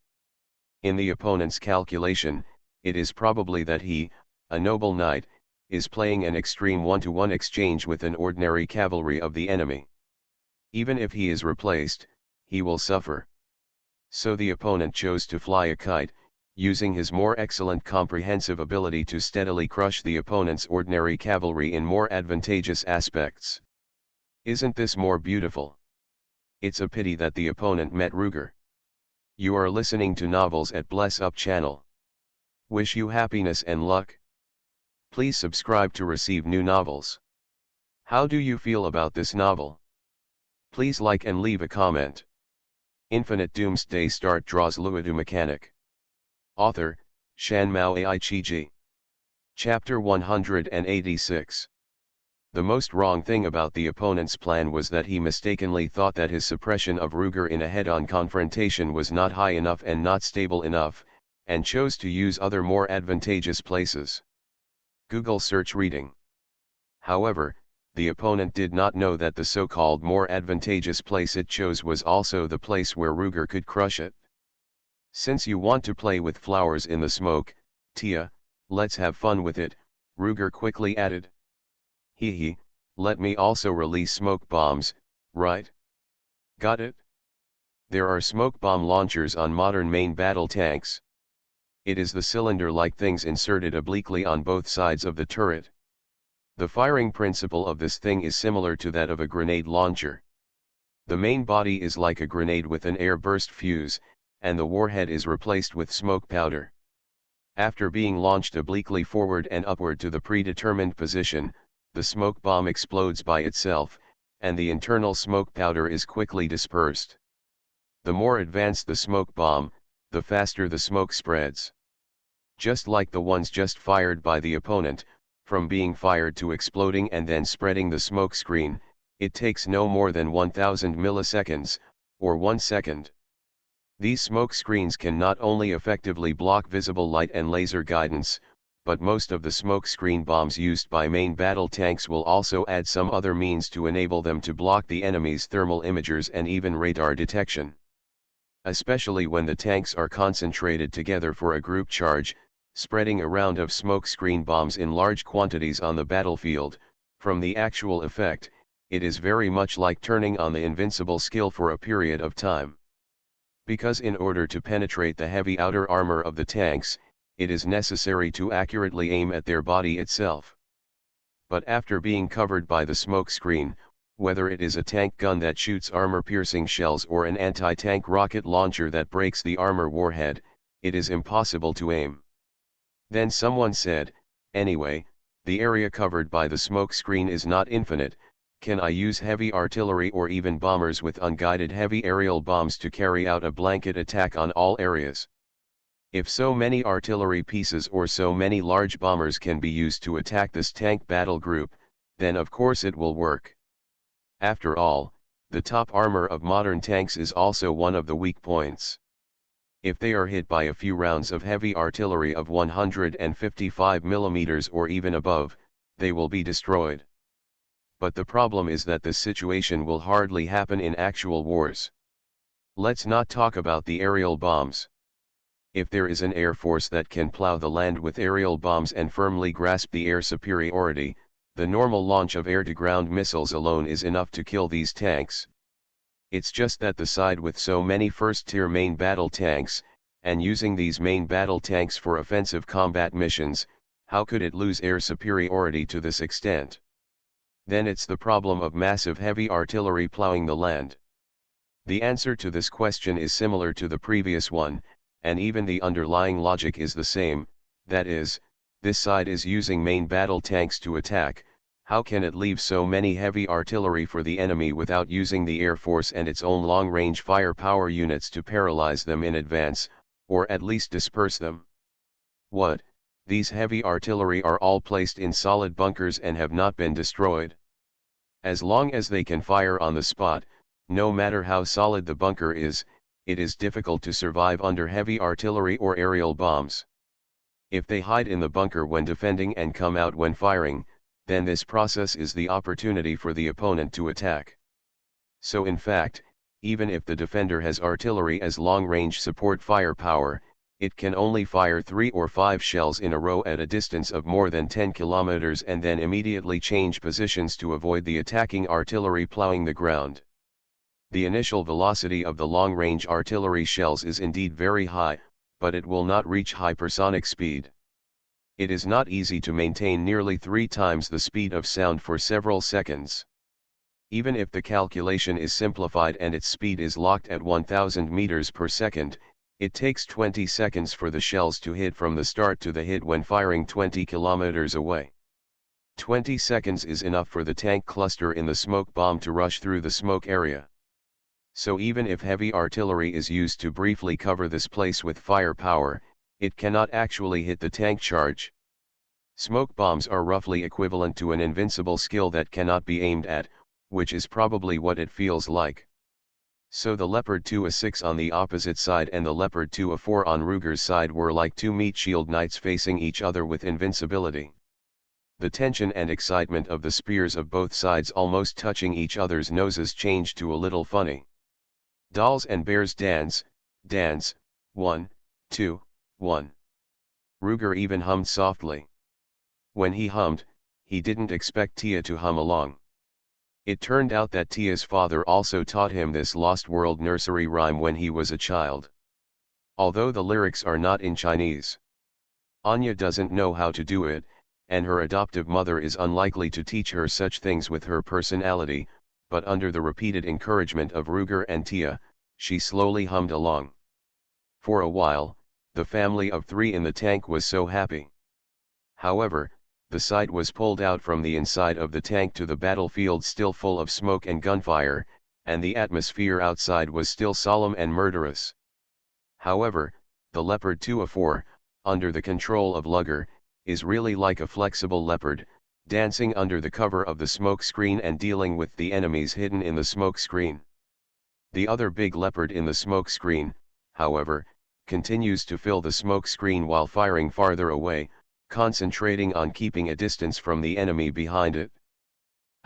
In the opponent's calculation, it is probably that he, a noble knight, is playing an extreme 1-to-1 exchange with an ordinary cavalry of the enemy. Even if he is replaced, he will suffer. So the opponent chose to fly a kite, using his more excellent comprehensive ability to steadily crush the opponent's ordinary cavalry in more advantageous aspects. Isn't this more beautiful? It's a pity that the opponent met Ruger. You are listening to Novels at Bless Up channel. Wish you happiness and luck. Please subscribe to receive new novels. How do you feel about this novel? Please like and leave a comment. Infinite Doomsday Start Draws Luodu Mechanic. Author, Shanmao Aichiji. Chapter 186. The most wrong thing about the opponent's plan was that he mistakenly thought that his suppression of Ruger in a head-on confrontation was not high enough and not stable enough, and chose to use other more advantageous places. Google search reading. However, the opponent did not know that the so-called more advantageous place it chose was also the place where Ruger could crush it. Since you want to play with flowers in the smoke, Tia, let's have fun with it, Ruger quickly added. Hee, let me also release smoke bombs, right? Got it? There are smoke bomb launchers on modern main battle tanks. It is the cylinder-like things inserted obliquely on both sides of the turret. The firing principle of this thing is similar to that of a grenade launcher. The main body is like a grenade with an air burst fuse, and the warhead is replaced with smoke powder. After being launched obliquely forward and upward to the predetermined position, the smoke bomb explodes by itself, and the internal smoke powder is quickly dispersed. The more advanced the smoke bomb, the faster the smoke spreads. Just like the ones just fired by the opponent, from being fired to exploding and then spreading the smoke screen, it takes no more than 1000 milliseconds, or 1 second. These smoke screens can not only effectively block visible light and laser guidance, but most of the smoke screen bombs used by main battle tanks will also add some other means to enable them to block the enemy's thermal imagers and even radar detection. Especially when the tanks are concentrated together for a group charge, Spreading a round of smokescreen bombs in large quantities on the battlefield, from the actual effect, it is very much like turning on the invincible skill for a period of time. Because in order to penetrate the heavy outer armor of the tanks, it is necessary to accurately aim at their body itself. But after being covered by the smokescreen, whether it is a tank gun that shoots armor-piercing shells or an anti-tank rocket launcher that breaks the armor warhead, it is impossible to aim. Then someone said, anyway, the area covered by the smokescreen is not infinite, can I use heavy artillery or even bombers with unguided heavy aerial bombs to carry out a blanket attack on all areas? If so many artillery pieces or so many large bombers can be used to attack this tank battle group, then of course it will work. After all, the top armor of modern tanks is also one of the weak points. If they are hit by a few rounds of heavy artillery of 155 mm or even above, they will be destroyed. But the problem is that this situation will hardly happen in actual wars. Let's not talk about the aerial bombs. If there is an air force that can plow the land with aerial bombs and firmly grasp the air superiority, the normal launch of air-to-ground missiles alone is enough to kill these tanks. It's just that the side with so many first-tier main battle tanks, and using these main battle tanks for offensive combat missions, how could it lose air superiority to this extent? Then it's the problem of massive heavy artillery plowing the land. The answer to this question is similar to the previous one, and even the underlying logic is the same, that is, this side is using main battle tanks to attack, how can it leave so many heavy artillery for the enemy without using the Air Force and its own long-range firepower units to paralyze them in advance, or at least disperse them? What, these heavy artillery are all placed in solid bunkers and have not been destroyed? As long as they can fire on the spot, no matter how solid the bunker is, it is difficult to survive under heavy artillery or aerial bombs. If they hide in the bunker when defending and come out when firing, then this process is the opportunity for the opponent to attack. So in fact, even if the defender has artillery as long-range support firepower, it can only fire 3 or 5 shells in a row at a distance of more than 10 kilometers and then immediately change positions to avoid the attacking artillery plowing the ground. The initial velocity of the long-range artillery shells is indeed very high, but it will not reach hypersonic speed. It is not easy to maintain nearly 3 times the speed of sound for several seconds. Even if the calculation is simplified and its speed is locked at 1000 meters per second, it takes 20 seconds for the shells to hit from the start to the hit when firing 20 kilometers away. 20 seconds is enough for the tank cluster in the smoke bomb to rush through the smoke area. So even if heavy artillery is used to briefly cover this place with firepower, it cannot actually hit the tank charge. Smoke bombs are roughly equivalent to an invincible skill that cannot be aimed at, which is probably what it feels like. So the Leopard 2A6 on the opposite side and the Leopard 2A4 on Ruger's side were like two meat shield knights facing each other with invincibility. The tension and excitement of the spears of both sides almost touching each other's noses changed to a little funny. Dolls and bears dance, 1, 2, 1. Ruger even hummed softly. When he hummed, he didn't expect Tia to hum along. It turned out that Tia's father also taught him this Lost World nursery rhyme when he was a child. Although the lyrics are not in Chinese. Anya doesn't know how to do it, and her adoptive mother is unlikely to teach her such things with her personality, but under the repeated encouragement of Ruger and Tia, she slowly hummed along. For a while, the family of 3 in the tank was so happy. However, the side was pulled out from the inside of the tank to the battlefield still full of smoke and gunfire, and the atmosphere outside was still solemn and murderous. However, the Leopard 2A4, under the control of Luger, is really like a flexible leopard, dancing under the cover of the smoke screen and dealing with the enemies hidden in the smoke screen. The other big leopard in the smoke screen, however, continues to fill the smoke screen while firing farther away, concentrating on keeping a distance from the enemy behind it.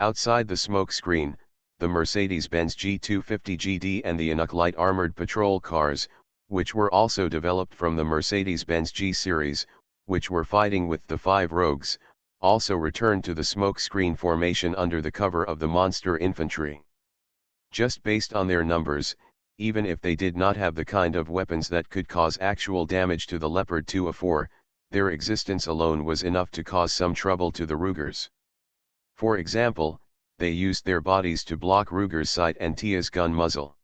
Outside the smoke screen, the Mercedes-Benz G250 GD and the Inuk light armored patrol cars, which were also developed from the Mercedes-Benz G series, which were fighting with the 5 rogues, also returned to the smoke screen formation under the cover of the monster infantry. Just based on their numbers, even if they did not have the kind of weapons that could cause actual damage to the Leopard 2A4, their existence alone was enough to cause some trouble to the Rugers. For example, they used their bodies to block Ruger's sight and Tia's gun muzzle.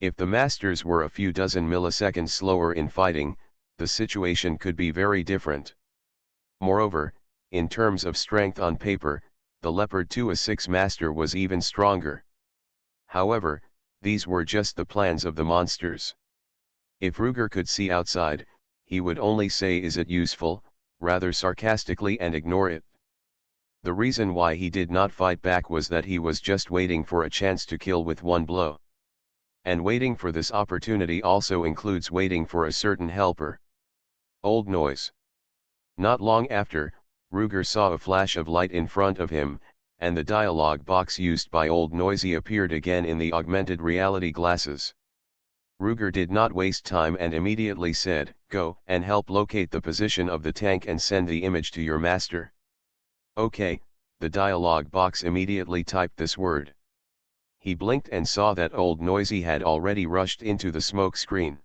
If the masters were a few dozen milliseconds slower in fighting, the situation could be very different. Moreover, in terms of strength on paper, the Leopard 2A6 master was even stronger. However, these were just the plans of the monsters. If Ruger could see outside, he would only say, "Is it useful?" rather sarcastically, and ignore it. The reason why he did not fight back was that he was just waiting for a chance to kill with one blow. And waiting for this opportunity also includes waiting for a certain helper. Old Noise. Not long after, Ruger saw a flash of light in front of him, and the dialogue box used by Old Noisy appeared again in the augmented reality glasses. Ruger did not waste time and immediately said, "Go and help locate the position of the tank and send the image to your master." "Okay," the dialogue box immediately typed this word. He blinked and saw that Old Noisy had already rushed into the smoke screen.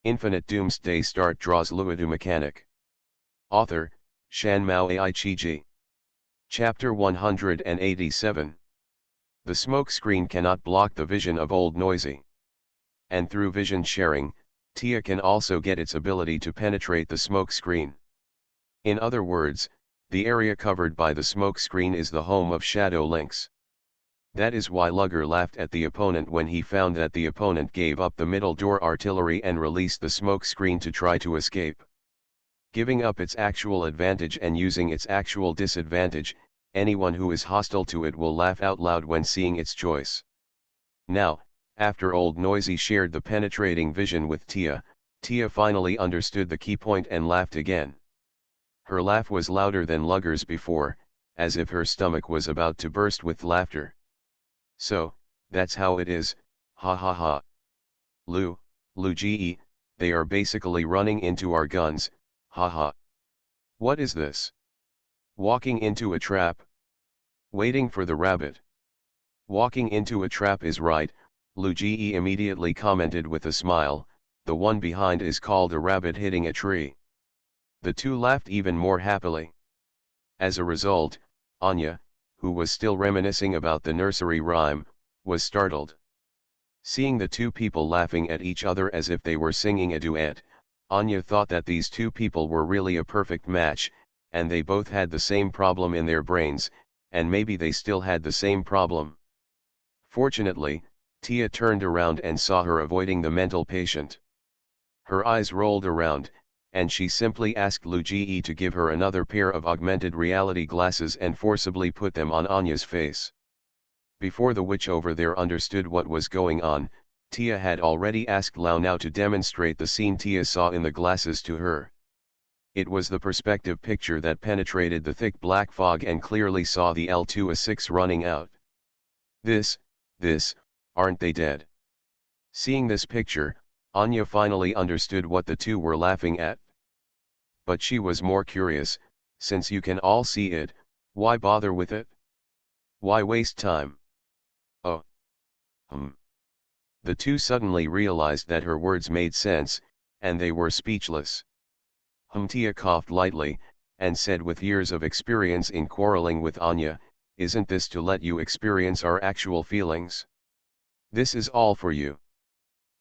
Infinite Doomsday Start draws Luodu mechanic. Author, Shan Mao Ai Chi. Chapter 187. The smoke screen cannot block the vision of Old Noisy. And through vision sharing, Tia can also get its ability to penetrate the smoke screen. In other words, the area covered by the smoke screen is the home of Shadow Lynx. That is why Luger laughed at the opponent when he found that the opponent gave up the middle door artillery and released the smoke screen to try to escape. Giving up its actual advantage and using its actual disadvantage, anyone who is hostile to it will laugh out loud when seeing its choice. Now, after Old Noisy shared the penetrating vision with Tia, Tia finally understood the key point and laughed again. Her laugh was louder than Luger's before, as if her stomach was about to burst with laughter. "So, that's how it is, ha ha ha. Luigi, they are basically running into our guns, ha ha. What is this? Walking into a trap? Waiting for the rabbit. Walking into a trap is right," Luigi immediately commented with a smile. "The one behind is called a rabbit hitting a tree." The two laughed even more happily. As a result, Anya, who was still reminiscing about the nursery rhyme, was startled. Seeing the two people laughing at each other as if they were singing a duet, Anya thought that these two people were really a perfect match, and they both had the same problem in their brains, and maybe they still had the same problem. Fortunately, Tia turned around and saw her avoiding the mental patient. Her eyes rolled around, and she simply asked Luigi to give her another pair of augmented reality glasses and forcibly put them on Anya's face. Before the witch over there understood what was going on, Tia had already asked Lao now to demonstrate the scene Tia saw in the glasses to her. It was the perspective picture that penetrated the thick black fog and clearly saw the L2A6 running out. This, aren't they dead? Seeing this picture, Anya finally understood what the two were laughing at. But she was more curious, since you can all see it, why bother with it? Why waste time? Oh. The two suddenly realized that her words made sense, and they were speechless. Tia coughed lightly, and said with years of experience in quarreling with Anya, "Isn't this to let you experience our actual feelings? This is all for you."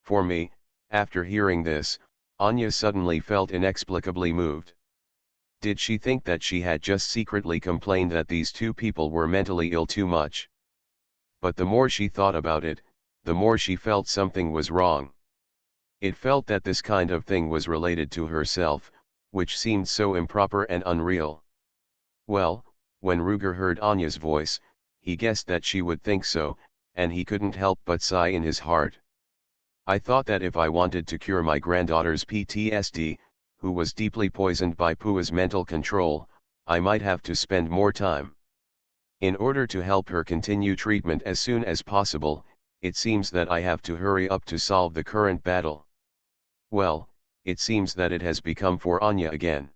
For me, after hearing this, Anya suddenly felt inexplicably moved. Did she think that she had just secretly complained that these two people were mentally ill too much? But the more she thought about it, the more she felt something was wrong. It felt that this kind of thing was related to herself, which seemed so improper and unreal. Well, when Ruger heard Anya's voice, he guessed that she would think so, and he couldn't help but sigh in his heart. "I thought that if I wanted to cure my granddaughter's PTSD, who was deeply poisoned by Pua's mental control, I might have to spend more time. In order to help her continue treatment as soon as possible, it seems that I have to hurry up to solve the current battle." Well, it seems that it has become for Anya again.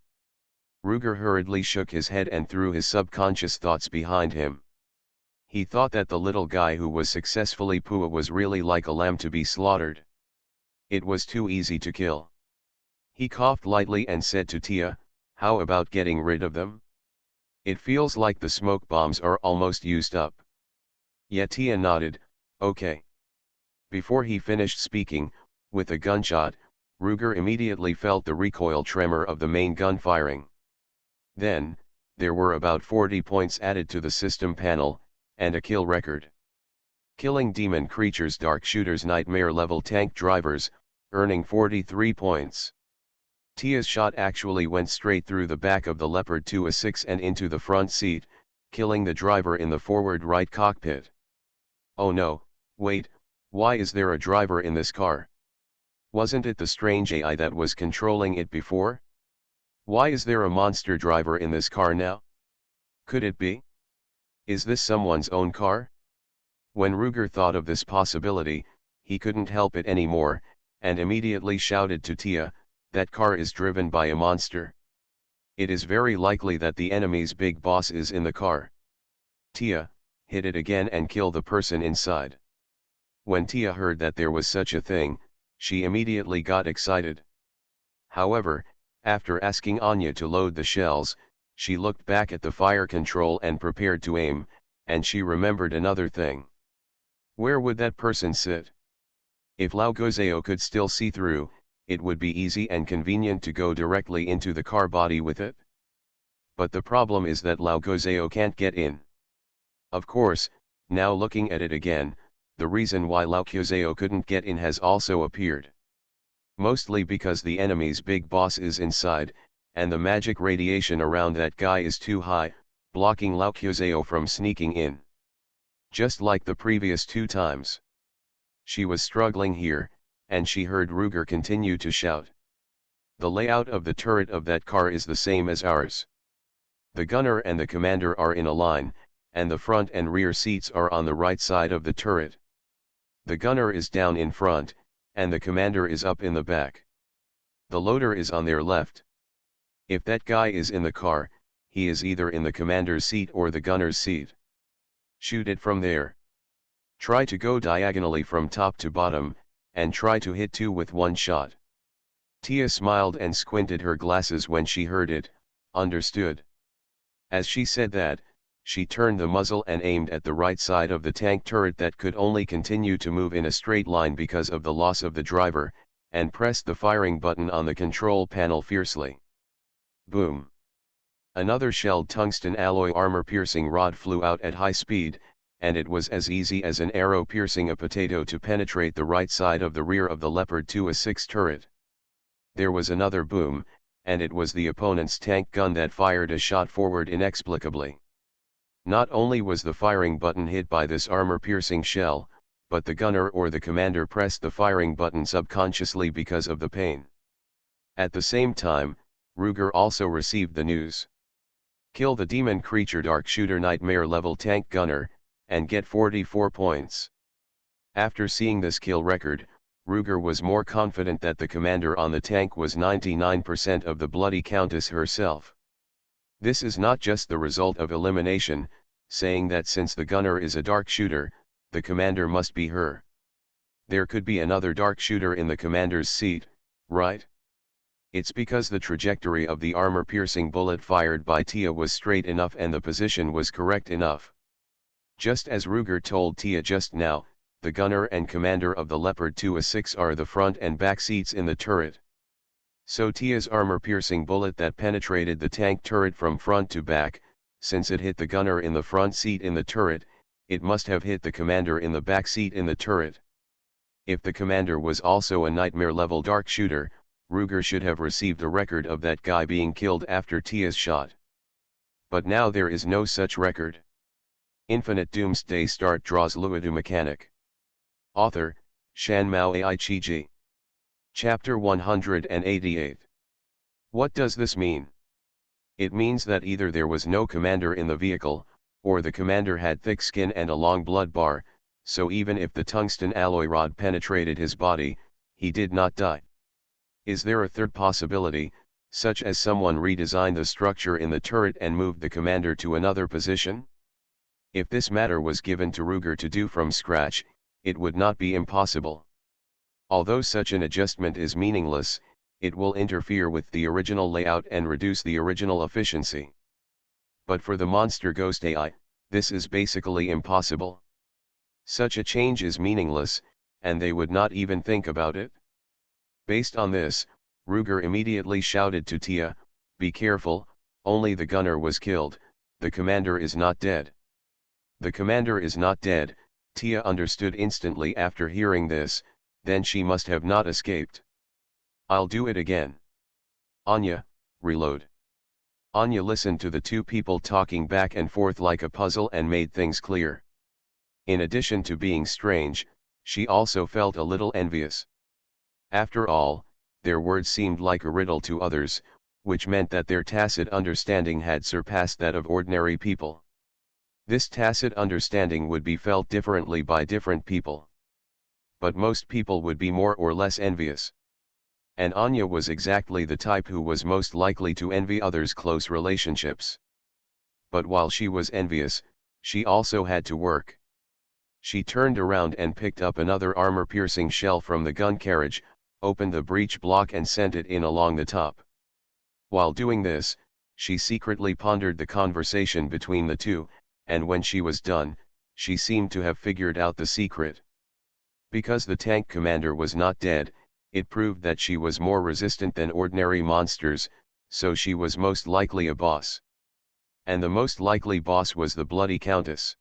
Ruger hurriedly shook his head and threw his subconscious thoughts behind him. He thought that the little guy who was successfully Pua was really like a lamb to be slaughtered. It was too easy to kill. He coughed lightly and said to Tia, "How about getting rid of them? It feels like the smoke bombs are almost used up." Yeah, Tia nodded, "Okay." Before he finished speaking, with a gunshot, Ruger immediately felt the recoil tremor of the main gun firing. Then, there were about 40 points added to the system panel, and a kill record. Killing demon creatures, dark shooters, nightmare level tank drivers, earning 43 points. Tia's shot actually went straight through the back of the Leopard 2A6 and into the front seat, killing the driver in the forward right cockpit. Oh no, wait, why is there a driver in this car? Wasn't it the strange AI that was controlling it before? Why is there a monster driver in this car now? Could it be? Is this someone's own car? When Ruger thought of this possibility, he couldn't help it anymore, and immediately shouted to Tia, "That car is driven by a monster. It is very likely that the enemy's big boss is in the car. Tia, hit it again and kill the person inside." When Tia heard that there was such a thing, she immediately got excited. However, after asking Anya to load the shells, she looked back at the fire control and prepared to aim, and she remembered another thing. Where would that person sit? If Lao Gozeo could still see through, it would be easy and convenient to go directly into the car body with it. But the problem is that Lao Gozeo can't get in. Of course, now looking at it again, the reason why Lao Gozeo couldn't get in has also appeared. Mostly because the enemy's big boss is inside, and the magic radiation around that guy is too high, blocking Lao Gozeo from sneaking in. Just like the previous 2 times. She was struggling here, and she heard Ruger continue to shout. "The layout of the turret of that car is the same as ours. The gunner and the commander are in a line, and the front and rear seats are on the right side of the turret. The gunner is down in front, and the commander is up in the back. The loader is on their left. If that guy is in the car, he is either in the commander's seat or the gunner's seat. Shoot it from there. Try to go diagonally from top to bottom, and try to hit 2 with 1 shot." Tia smiled and squinted her glasses when she heard it. "Understood." As she said that, she turned the muzzle and aimed at the right side of the tank turret that could only continue to move in a straight line because of the loss of the driver, and pressed the firing button on the control panel fiercely. Boom! Another shelled tungsten alloy armor-piercing rod flew out at high speed, and it was as easy as an arrow piercing a potato to penetrate the right side of the rear of the Leopard 2A6 turret. There was another boom, and it was the opponent's tank gun that fired a shot forward inexplicably. Not only was the firing button hit by this armor-piercing shell, but the gunner or the commander pressed the firing button subconsciously because of the pain. At the same time, Ruger also received the news. Kill the demon creature dark shooter nightmare level tank gunner, and get 44 points. After seeing this kill record, Ruger was more confident that the commander on the tank was 99% of the bloody countess herself. This is not just the result of elimination, saying that since the gunner is a dark shooter, the commander must be her. There could be another dark shooter in the commander's seat, right? It's because the trajectory of the armor-piercing bullet fired by Tia was straight enough and the position was correct enough. Just as Ruger told Tia just now, the gunner and commander of the Leopard 2A6 are the front and back seats in the turret. So Tia's armor-piercing bullet that penetrated the tank turret from front to back, since it hit the gunner in the front seat in the turret, it must have hit the commander in the back seat in the turret. If the commander was also a nightmare-level dark shooter, Ruger should have received a record of that guy being killed after Tia's shot. But now there is no such record. Infinite Doomsday Start draws Luodu mechanic. Author, Shan Mao Ai-Chi-Ji. Chapter 188. What does this mean? It means that either there was no commander in the vehicle, or the commander had thick skin and a long blood bar, so even if the tungsten alloy rod penetrated his body, he did not die. Is there a third possibility, such as someone redesigned the structure in the turret and moved the commander to another position? If this matter was given to Ruger to do from scratch, it would not be impossible. Although such an adjustment is meaningless, it will interfere with the original layout and reduce the original efficiency. But for the monster Ghost AI, this is basically impossible. Such a change is meaningless, and they would not even think about it. Based on this, Ruger immediately shouted to Tia, "Be careful, only the gunner was killed, the commander is not dead." The commander is not dead, Tia understood instantly after hearing this, then she must have not escaped. "I'll do it again. Anya, reload." Anya listened to the two people talking back and forth like a puzzle and made things clear. In addition to being strange, she also felt a little envious. After all, their words seemed like a riddle to others, which meant that their tacit understanding had surpassed that of ordinary people. This tacit understanding would be felt differently by different people. But most people would be more or less envious. And Anya was exactly the type who was most likely to envy others' close relationships. But while she was envious, she also had to work. She turned around and picked up another armor-piercing shell from the gun carriage, opened the breech block and sent it in along the top. While doing this, she secretly pondered the conversation between the two, and when she was done, she seemed to have figured out the secret. Because the tank commander was not dead, it proved that she was more resistant than ordinary monsters, so she was most likely a boss. And the most likely boss was the Bloody Countess.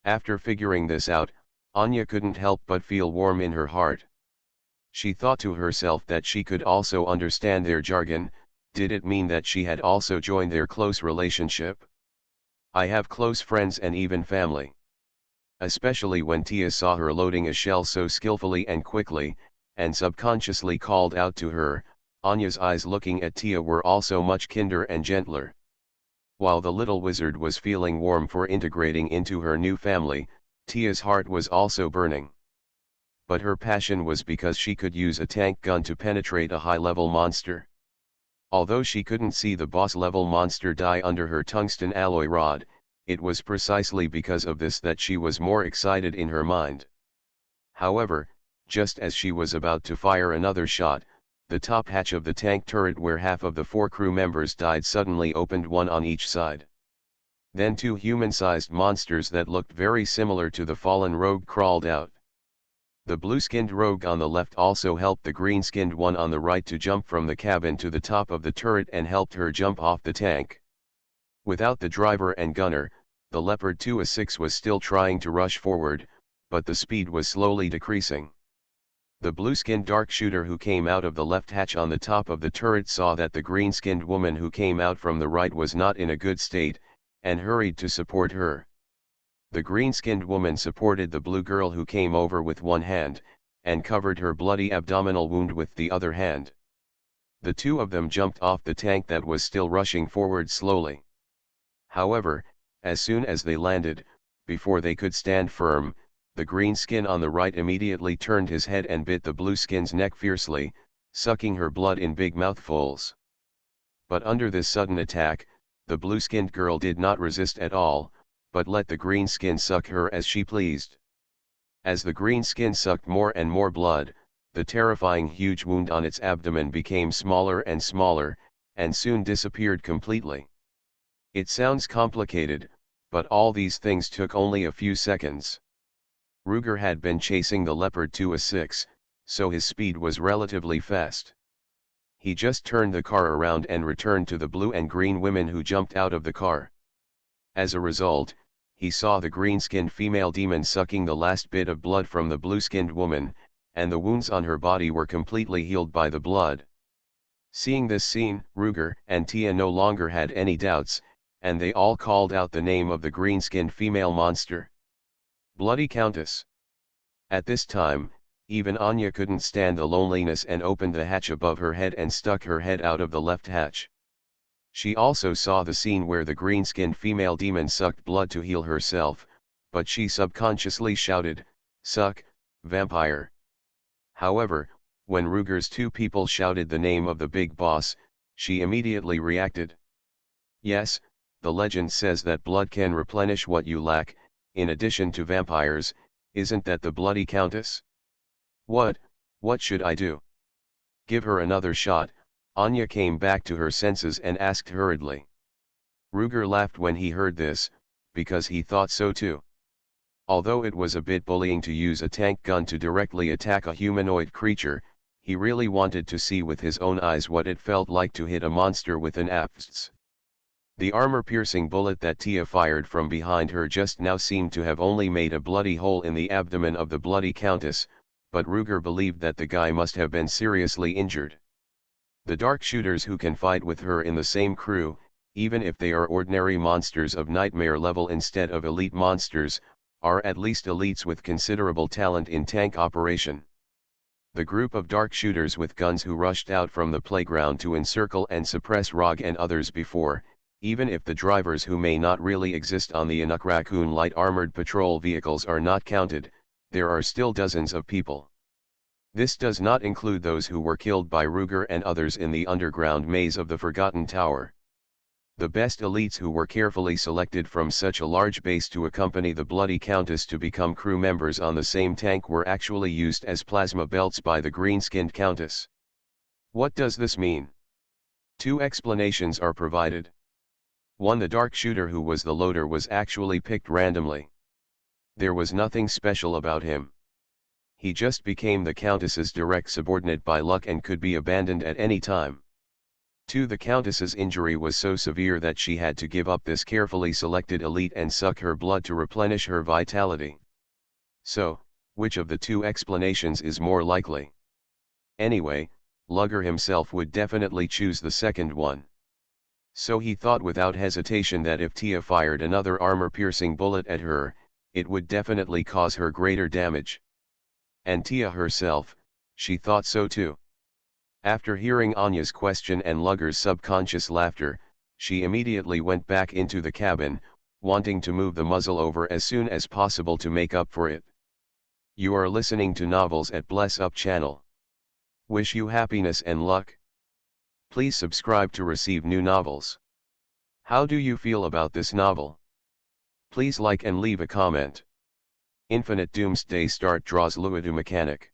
After figuring this out, Anya couldn't help but feel warm in her heart. She thought to herself that she could also understand their jargon. Did it mean that she had also joined their close relationship? "I have close friends and even family." Especially when Tia saw her loading a shell so skillfully and quickly, and subconsciously called out to her, Anya's eyes looking at Tia were also much kinder and gentler. While the little wizard was feeling warm for integrating into her new family, Tia's heart was also burning. But her passion was because she could use a tank gun to penetrate a high-level monster. Although she couldn't see the boss-level monster die under her tungsten alloy rod, it was precisely because of this that she was more excited in her mind. However, just as she was about to fire another shot, the top hatch of the tank turret where half of the 4 crew members died suddenly opened, one on each side. Then 2 human-sized monsters that looked very similar to the fallen rogue crawled out. The blue-skinned rogue on the left also helped the green-skinned one on the right to jump from the cabin to the top of the turret and helped her jump off the tank. Without the driver and gunner, the Leopard 2A6 was still trying to rush forward, but the speed was slowly decreasing. The blue-skinned dark shooter who came out of the left hatch on the top of the turret saw that the green-skinned woman who came out from the right was not in a good state, and hurried to support her. The green-skinned woman supported the blue girl who came over with one hand, and covered her bloody abdominal wound with the other hand. The two of them jumped off the tank that was still rushing forward slowly. However, as soon as they landed, before they could stand firm, the green skin on the right immediately turned his head and bit the blue skin's neck fiercely, sucking her blood in big mouthfuls. But under this sudden attack, the blue-skinned girl did not resist at all, but let the green skin suck her as she pleased. As the green skin sucked more and more blood, the terrifying huge wound on its abdomen became smaller and smaller, and soon disappeared completely. It sounds complicated, but all these things took only a few seconds. Ruger had been chasing the Leopard 2A6, so his speed was relatively fast. He just turned the car around and returned to the blue and green women who jumped out of the car. As a result, he saw the green-skinned female demon sucking the last bit of blood from the blue-skinned woman, and the wounds on her body were completely healed by the blood. Seeing this scene, Ruger and Tia no longer had any doubts, and they all called out the name of the green-skinned female monster. Bloody Countess. At this time, even Anya couldn't stand the loneliness and opened the hatch above her head and stuck her head out of the left hatch. She also saw the scene where the green-skinned female demon sucked blood to heal herself, but she subconsciously shouted, "Suck, vampire." However, when Ruger's two people shouted the name of the big boss, She immediately reacted. Yes, the legend says that blood can replenish what you lack, in addition to vampires, isn't that the bloody countess? What should I do? Give her another shot. Anya came back to her senses and asked hurriedly. Ruger laughed when he heard this, because he thought so too. Although it was a bit bullying to use a tank gun to directly attack a humanoid creature, he really wanted to see with his own eyes what it felt like to hit a monster with an axe. The armor-piercing bullet that Tia fired from behind her just now seemed to have only made a bloody hole in the abdomen of the bloody countess, but Ruger believed that the guy must have been seriously injured. The dark shooters who can fight with her in the same crew, even if they are ordinary monsters of nightmare level instead of elite monsters, are at least elites with considerable talent in tank operation. The group of dark shooters with guns who rushed out from the playground to encircle and suppress Rog and others before, even if the drivers who may not really exist on the Inuk Raccoon light armored patrol vehicles are not counted, there are still dozens of people. This does not include those who were killed by Ruger and others in the underground maze of the Forgotten Tower. The best elites who were carefully selected from such a large base to accompany the Bloody Countess to become crew members on the same tank were actually used as plasma belts by the green-skinned Countess. What does this mean? Two explanations are provided. One, the dark shooter who was the loader was actually picked randomly. There was nothing special about him. He just became the Countess's direct subordinate by luck and could be abandoned at any time. 2. The Countess's injury was so severe that she had to give up this carefully selected elite and suck her blood to replenish her vitality. So, which of the two explanations is more likely? Anyway, Luger himself would definitely choose the second one. So he thought without hesitation that if Tia fired another armor-piercing bullet at her, it would definitely cause her greater damage. And Tia herself, she thought so too. After hearing Anya's question and Luger's subconscious laughter, she immediately went back into the cabin, wanting to move the muzzle over as soon as possible to make up for it. You are listening to Novels at Bless Up channel. Wish you happiness and luck. Please subscribe to receive new novels. How do you feel about this novel? Please like and leave a comment. Infinite Doomsday Start draws Luodu mechanic.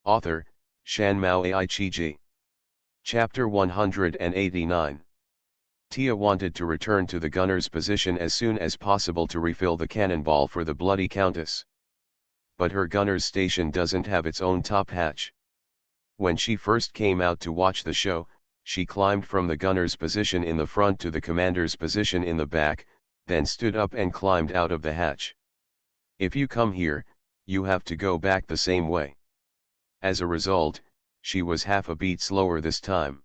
Author, Shan Mao Ai-chi-ji. Chapter 189. Tia wanted to return to the gunner's position as soon as possible to refill the cannonball for the Bloody Countess. But her gunner's station doesn't have its own top hatch. When she first came out to watch the show, she climbed from the gunner's position in the front to the commander's position in the back, then stood up and climbed out of the hatch. If you come here, you have to go back the same way. As a result, she was half a beat slower this time.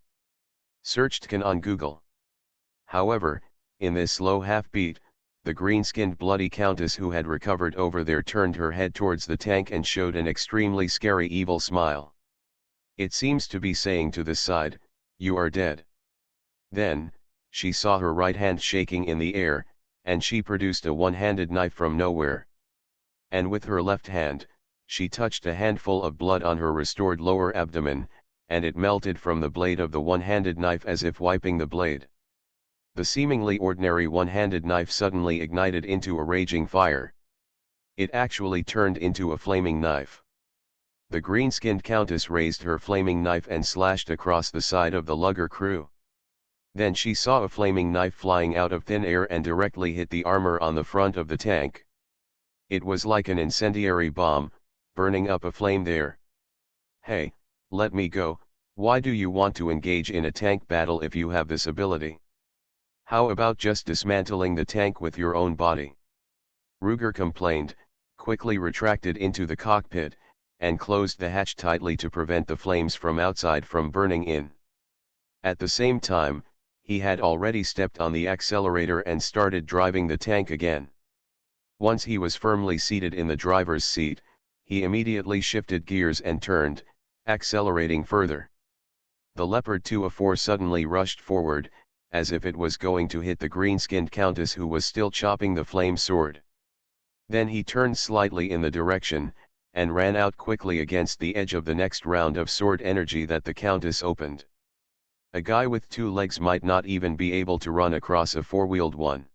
Searched can on Google. However, in this slow half beat, the green-skinned Bloody Countess who had recovered over there turned her head towards the tank and showed an extremely scary evil smile. It seems to be saying to this side, you are dead. Then, she saw her right hand shaking in the air, and she produced a one-handed knife from nowhere. And with her left hand, she touched a handful of blood on her restored lower abdomen, and it melted from the blade of the one-handed knife as if wiping the blade. The seemingly ordinary one-handed knife suddenly ignited into a raging fire. It actually turned into a flaming knife. The green-skinned Countess raised her flaming knife and slashed across the side of the lugger crew. Then she saw a flaming knife flying out of thin air and directly hit the armor on the front of the tank. It was like an incendiary bomb, burning up a flame there. Hey, let me go, why do you want to engage in a tank battle if you have this ability? How about just dismantling the tank with your own body? Ruger complained, quickly retracted into the cockpit, and closed the hatch tightly to prevent the flames from outside from burning in. At the same time, he had already stepped on the accelerator and started driving the tank again. Once he was firmly seated in the driver's seat, he immediately shifted gears and turned, accelerating further. The Leopard 2A4 suddenly rushed forward, as if it was going to hit the green-skinned Countess who was still chopping the flame sword. Then he turned slightly in the direction, and ran out quickly against the edge of the next round of sword energy that the Countess opened. A guy with 2 legs might not even be able to run across a 4-wheeled one.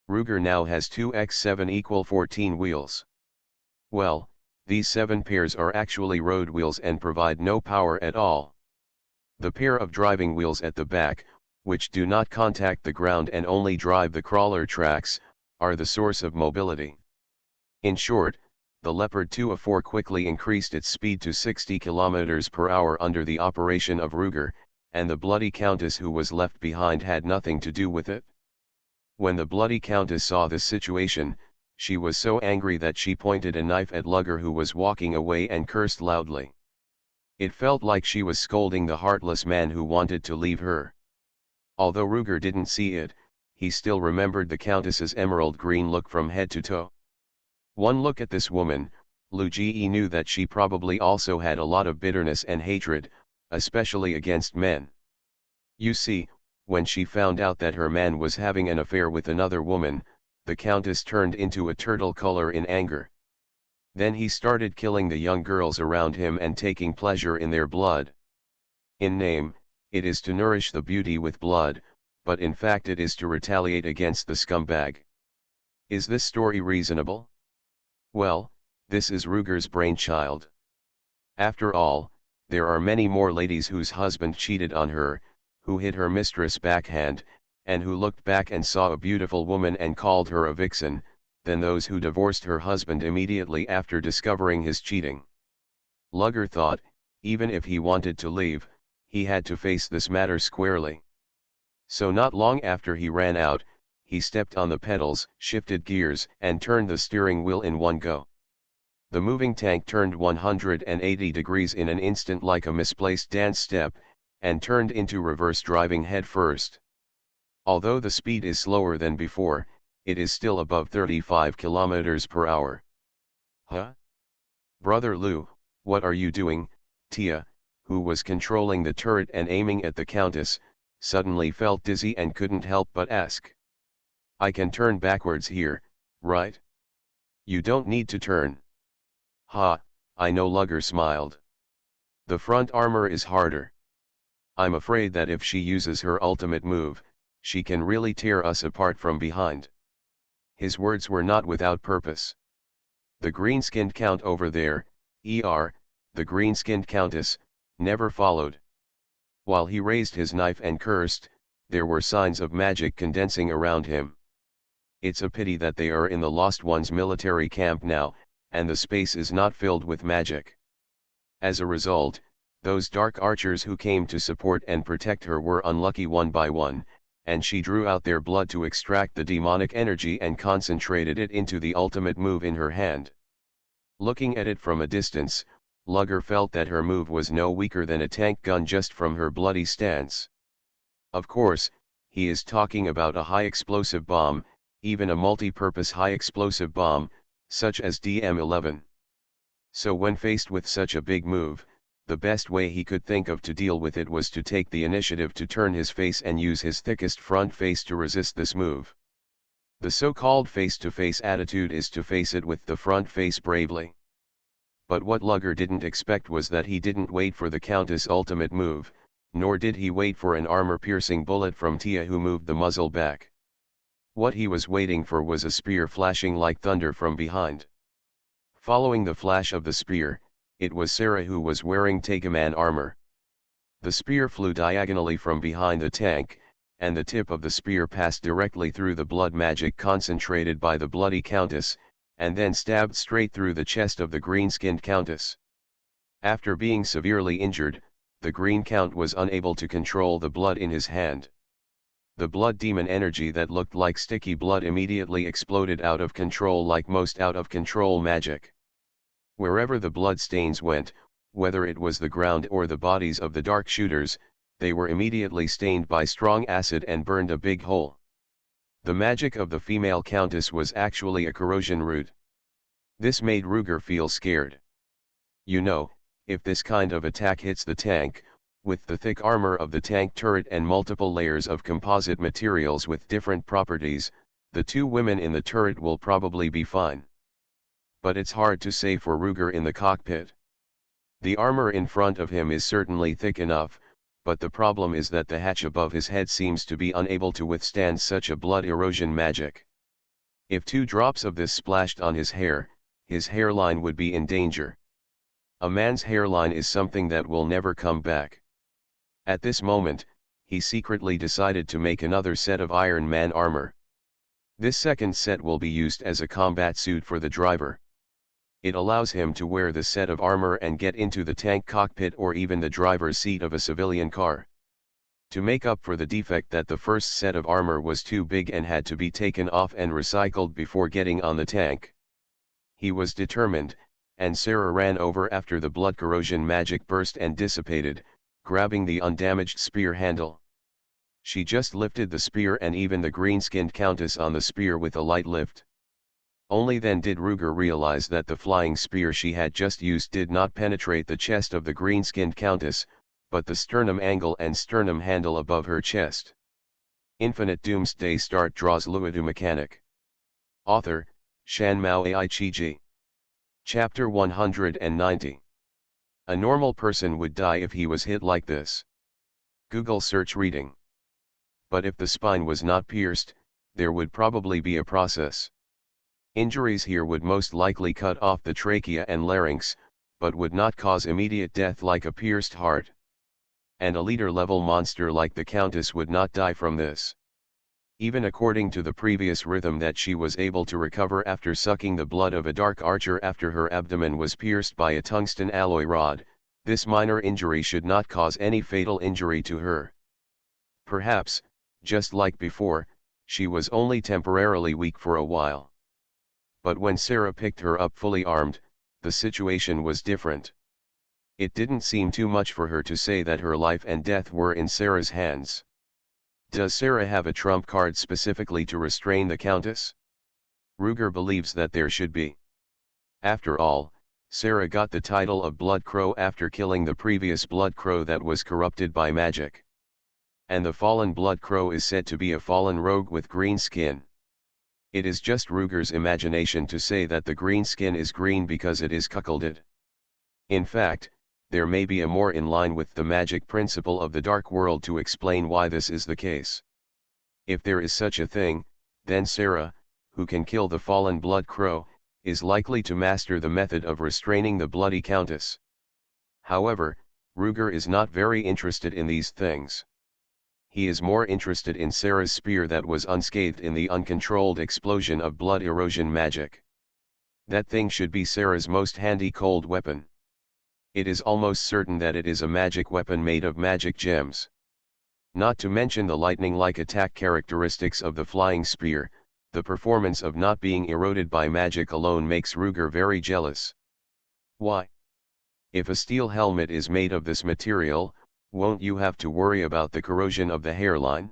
Ruger now has 2x7 equal 14 wheels. Well, these 7 pairs are actually road wheels and provide no power at all. The pair of driving wheels at the back, which do not contact the ground and only drive the crawler tracks, are the source of mobility. In short, the Leopard 2A4 quickly increased its speed to 60 km per hour under the operation of Ruger, and the bloody Countess who was left behind had nothing to do with it. When the bloody Countess saw this situation, she was so angry that she pointed a knife at Luger who was walking away and cursed loudly. It felt like she was scolding the heartless man who wanted to leave her. Although Ruger didn't see it, he still remembered the Countess's emerald green look from head to toe. One look at this woman, Luigi knew that she probably also had a lot of bitterness and hatred, especially against men. You see, when she found out that her man was having an affair with another woman, the Countess turned into a turtle color in anger. Then he started killing the young girls around him and taking pleasure in their blood. In name, it is to nourish the beauty with blood, but in fact it is to retaliate against the scumbag. Is this story reasonable? Well, this is Ruger's brainchild. After all, there are many more ladies whose husband cheated on her, who hit her mistress backhand, and who looked back and saw a beautiful woman and called her a vixen, than those who divorced her husband immediately after discovering his cheating. Luger thought, even if he wanted to leave, he had to face this matter squarely. So not long after he ran out, he stepped on the pedals, shifted gears, and turned the steering wheel in one go. The moving tank turned 180 degrees in an instant like a misplaced dance step, and turned into reverse driving head first. Although the speed is slower than before, it is still above 35 km per hour. Huh? Brother Lou, what are you doing? Tia, who was controlling the turret and aiming at the Countess, suddenly felt dizzy and couldn't help but ask. I can turn backwards here, right? You don't need to turn. Ha, I know, Luger smiled. The front armor is harder. I'm afraid that if she uses her ultimate move, she can really tear us apart from behind. His words were not without purpose. The green-skinned count over there, the green-skinned countess, never followed. While he raised his knife and cursed, there were signs of magic condensing around him. It's a pity that they are in the Lost Ones military camp now, and the space is not filled with magic. As a result, those dark archers who came to support and protect her were unlucky one by one, and she drew out their blood to extract the demonic energy and concentrated it into the ultimate move in her hand. Looking at it from a distance, Luger felt that her move was no weaker than a tank gun just from her bloody stance. Of course, he is talking about a high-explosive bomb, even a multi-purpose high-explosive bomb, such as DM-11. So when faced with such a big move, the best way he could think of to deal with it was to take the initiative to turn his face and use his thickest front face to resist this move. The so-called face-to-face attitude is to face it with the front face bravely. But what Luger didn't expect was that he didn't wait for the Countess' ultimate move, nor did he wait for an armor-piercing bullet from Tia who moved the muzzle back. What he was waiting for was a spear flashing like thunder from behind. Following the flash of the spear, it was Sarah who was wearing Tegaman armor. The spear flew diagonally from behind the tank, and the tip of the spear passed directly through the blood magic concentrated by the bloody Countess, and then stabbed straight through the chest of the green-skinned Countess. After being severely injured, the Green Count was unable to control the blood in his hand. The blood demon energy that looked like sticky blood immediately exploded out of control like most out-of-control magic. Wherever the blood stains went, whether it was the ground or the bodies of the dark shooters, they were immediately stained by strong acid and burned a big hole. The magic of the female Countess was actually a corrosion root. This made Ruger feel scared. You know, if this kind of attack hits the tank, with the thick armor of the tank turret and multiple layers of composite materials with different properties, the 2 women in the turret will probably be fine. But it's hard to say for Ruger in the cockpit. The armor in front of him is certainly thick enough, but the problem is that the hatch above his head seems to be unable to withstand such a blood erosion magic. If 2 drops of this splashed on his hairline would be in danger. A man's hairline is something that will never come back. At this moment, he secretly decided to make another set of Iron Man armor. This second set will be used as a combat suit for the driver. It allows him to wear the set of armor and get into the tank cockpit or even the driver's seat of a civilian car. To make up for the defect that the first set of armor was too big and had to be taken off and recycled before getting on the tank. He was determined, and Sarah ran over after the blood corrosion magic burst and dissipated, grabbing the undamaged spear handle. She just lifted the spear and even the green-skinned countess on the spear with a light lift. Only then did Ruger realize that the flying spear she had just used did not penetrate the chest of the green-skinned countess, but the sternum angle and sternum handle above her chest. Infinite Doomsday Start draws Luodu Mechanic. Author, Shan Mao Ai-Chi-Ji. Chapter 190. A normal person would die if he was hit like this. Google search reading. But if the spine was not pierced, there would probably be a process. Injuries here would most likely cut off the trachea and larynx, but would not cause immediate death like a pierced heart. And a leader-level monster like the Countess would not die from this. Even according to the previous rhythm that she was able to recover after sucking the blood of a dark archer after her abdomen was pierced by a tungsten alloy rod, this minor injury should not cause any fatal injury to her. Perhaps, just like before, she was only temporarily weak for a while. But when Sarah picked her up fully armed, the situation was different. It didn't seem too much for her to say that her life and death were in Sarah's hands. Does Sarah have a trump card specifically to restrain the Countess? Ruger believes that there should be. After all, Sarah got the title of Blood Crow after killing the previous Blood Crow that was corrupted by magic. And the fallen Blood Crow is said to be a fallen rogue with green skin. It is just Ruger's imagination to say that the green skin is green because it is cuckolded. In fact, there may be a more in line with the magic principle of the Dark World to explain why this is the case. If there is such a thing, then Sarah, who can kill the fallen Blood Crow, is likely to master the method of restraining the bloody Countess. However, Ruger is not very interested in these things. He is more interested in Sarah's spear that was unscathed in the uncontrolled explosion of blood erosion magic. That thing should be Sarah's most handy cold weapon. It is almost certain that it is a magic weapon made of magic gems. Not to mention the lightning-like attack characteristics of the flying spear, the performance of not being eroded by magic alone makes Ruger very jealous. Why? If a steel helmet is made of this material, won't you have to worry about the corrosion of the hairline?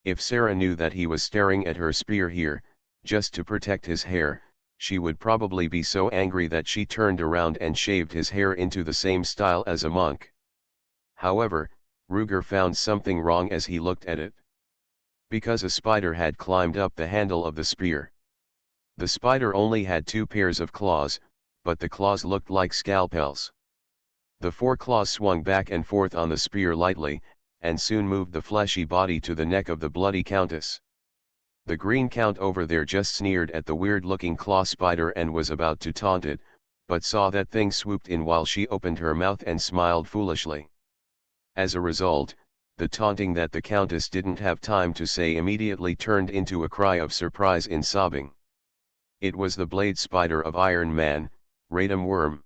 If Sarah knew that he was staring at her spear here, just to protect his hair, she would probably be so angry that she turned around and shaved his hair into the same style as a monk. However, Ruger found something wrong as he looked at it. Because a spider had climbed up the handle of the spear. The spider only had 2 pairs of claws, but the claws looked like scalpels. The 4 claws swung back and forth on the spear lightly, and soon moved the fleshy body to the neck of the bloody Countess. The green count over there just sneered at the weird-looking claw spider and was about to taunt it, but saw that thing swooped in while she opened her mouth and smiled foolishly. As a result, the taunting that the Countess didn't have time to say immediately turned into a cry of surprise in sobbing. It was the blade spider of Iron Man, Radom Worm.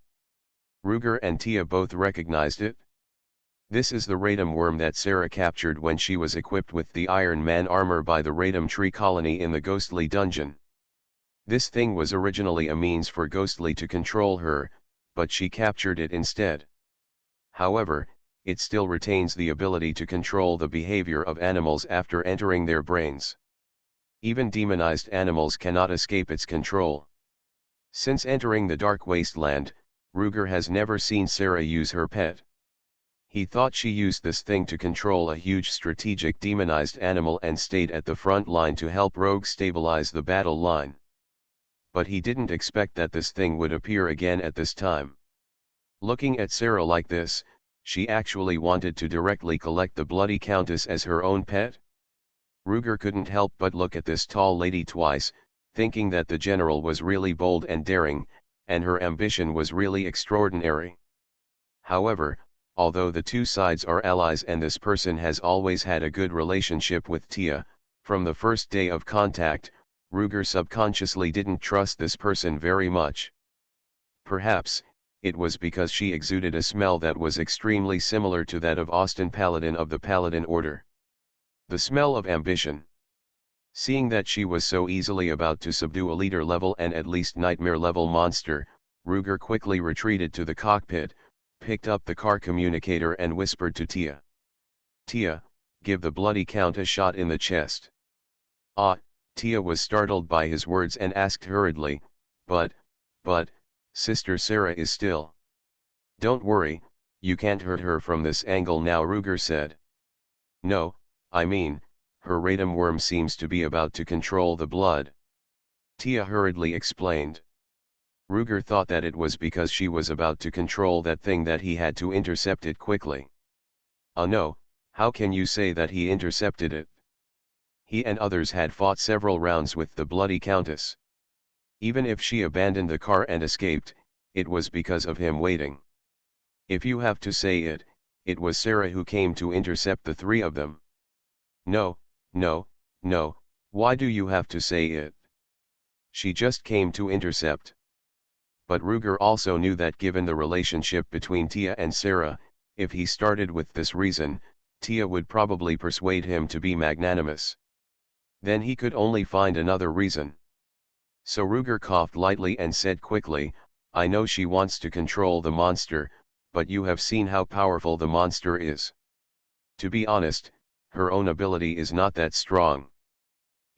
Ruger and Tia both recognized it. This is the Radom worm that Sarah captured when she was equipped with the Iron Man armor by the Radom Tree Colony in the Ghostly Dungeon. This thing was originally a means for Ghostly to control her, but she captured it instead. However, it still retains the ability to control the behavior of animals after entering their brains. Even demonized animals cannot escape its control. Since entering the Dark Wasteland, Ruger has never seen Sarah use her pet. He thought she used this thing to control a huge strategic demonized animal and stayed at the front line to help Rogue stabilize the battle line. But he didn't expect that this thing would appear again at this time. Looking at Sarah like this, She actually wanted to directly collect the bloody countess as her own pet? Ruger couldn't help but look at this tall lady twice, thinking that the general was really bold and daring, and her ambition was really extraordinary. However, although the two sides are allies and this person has always had a good relationship with Tia, from the first day of contact, Ruger subconsciously didn't trust this person very much. Perhaps, it was because she exuded a smell that was extremely similar to that of Austin Paladin of the Paladin Order. The smell of ambition. Seeing that she was so easily about to subdue a leader-level and at least nightmare-level monster, Ruger quickly retreated to the cockpit, picked up the car communicator and whispered to Tia. "Tia, give the bloody count a shot in the chest." Ah, Tia was startled by his words and asked hurriedly, but, Sister Sarah is still. "Don't worry, you can't hurt her from this angle now," Ruger said. "No, I mean, her radom worm seems to be about to control the blood," Tia hurriedly explained. Ruger thought that it was because she was about to control that thing that he had to intercept it quickly. "Oh no, how can you say that he intercepted it? He and others had fought several rounds with the bloody countess. Even if she abandoned the car and escaped, it was because of him waiting. If you have to say it, it was Sarah who came to intercept the three of them." "No, no, no, why do you have to say it? She just came to intercept." But Ruger also knew that given the relationship between Tia and Sarah, if he started with this reason, Tia would probably persuade him to be magnanimous. Then he could only find another reason. So Ruger coughed lightly and said quickly, "I know she wants to control the monster, but you have seen how powerful the monster is. To be honest, her own ability is not that strong.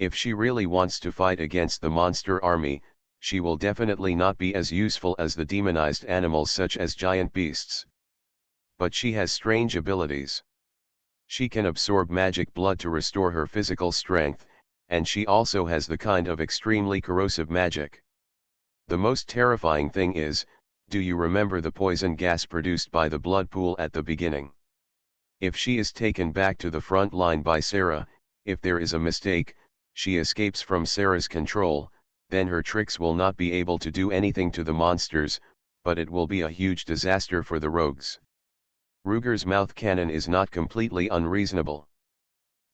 If she really wants to fight against the monster army, she will definitely not be as useful as the demonized animals such as giant beasts. But she has strange abilities. She can absorb magic blood to restore her physical strength, and she also has the kind of extremely corrosive magic. The most terrifying thing is, do you remember the poison gas produced by the blood pool at the beginning? If she is taken back to the front line by Sarah, if there is a mistake, she escapes from Sarah's control, then her tricks will not be able to do anything to the monsters, but it will be a huge disaster for the rogues." Ruger's mouth cannon is not completely unreasonable.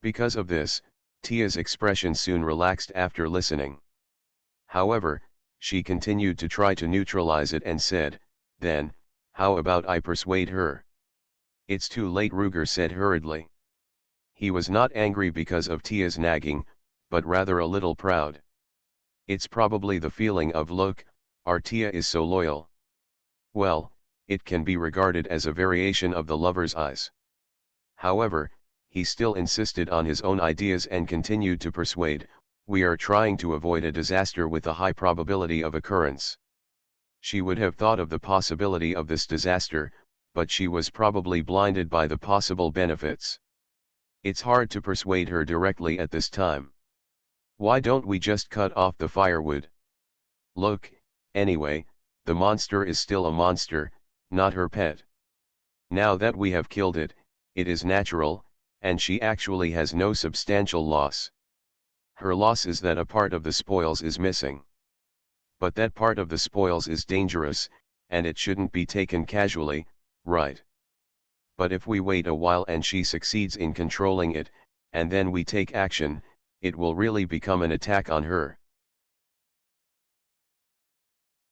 Because of this, Tia's expression soon relaxed after listening. However, she continued to try to neutralize it and said, "Then, how about I persuade her?" "It's too late," Ruger said hurriedly. He was not angry because of Tia's nagging, but rather a little proud. It's probably the feeling of, "Look, our Tia is so loyal." Well, it can be regarded as a variation of the lover's eyes. However, he still insisted on his own ideas and continued to persuade, "We are trying to avoid a disaster with a high probability of occurrence." She would have thought of the possibility of this disaster, but she was probably blinded by the possible benefits. It's hard to persuade her directly at this time. "Why don't we just cut off the firewood? Look, anyway, the monster is still a monster, not her pet. Now that we have killed it, it is natural, and she actually has no substantial loss. Her loss is that a part of the spoils is missing. But that part of the spoils is dangerous, and it shouldn't be taken casually, right? But if we wait a while and she succeeds in controlling it, and then we take action, it will really become an attack on her.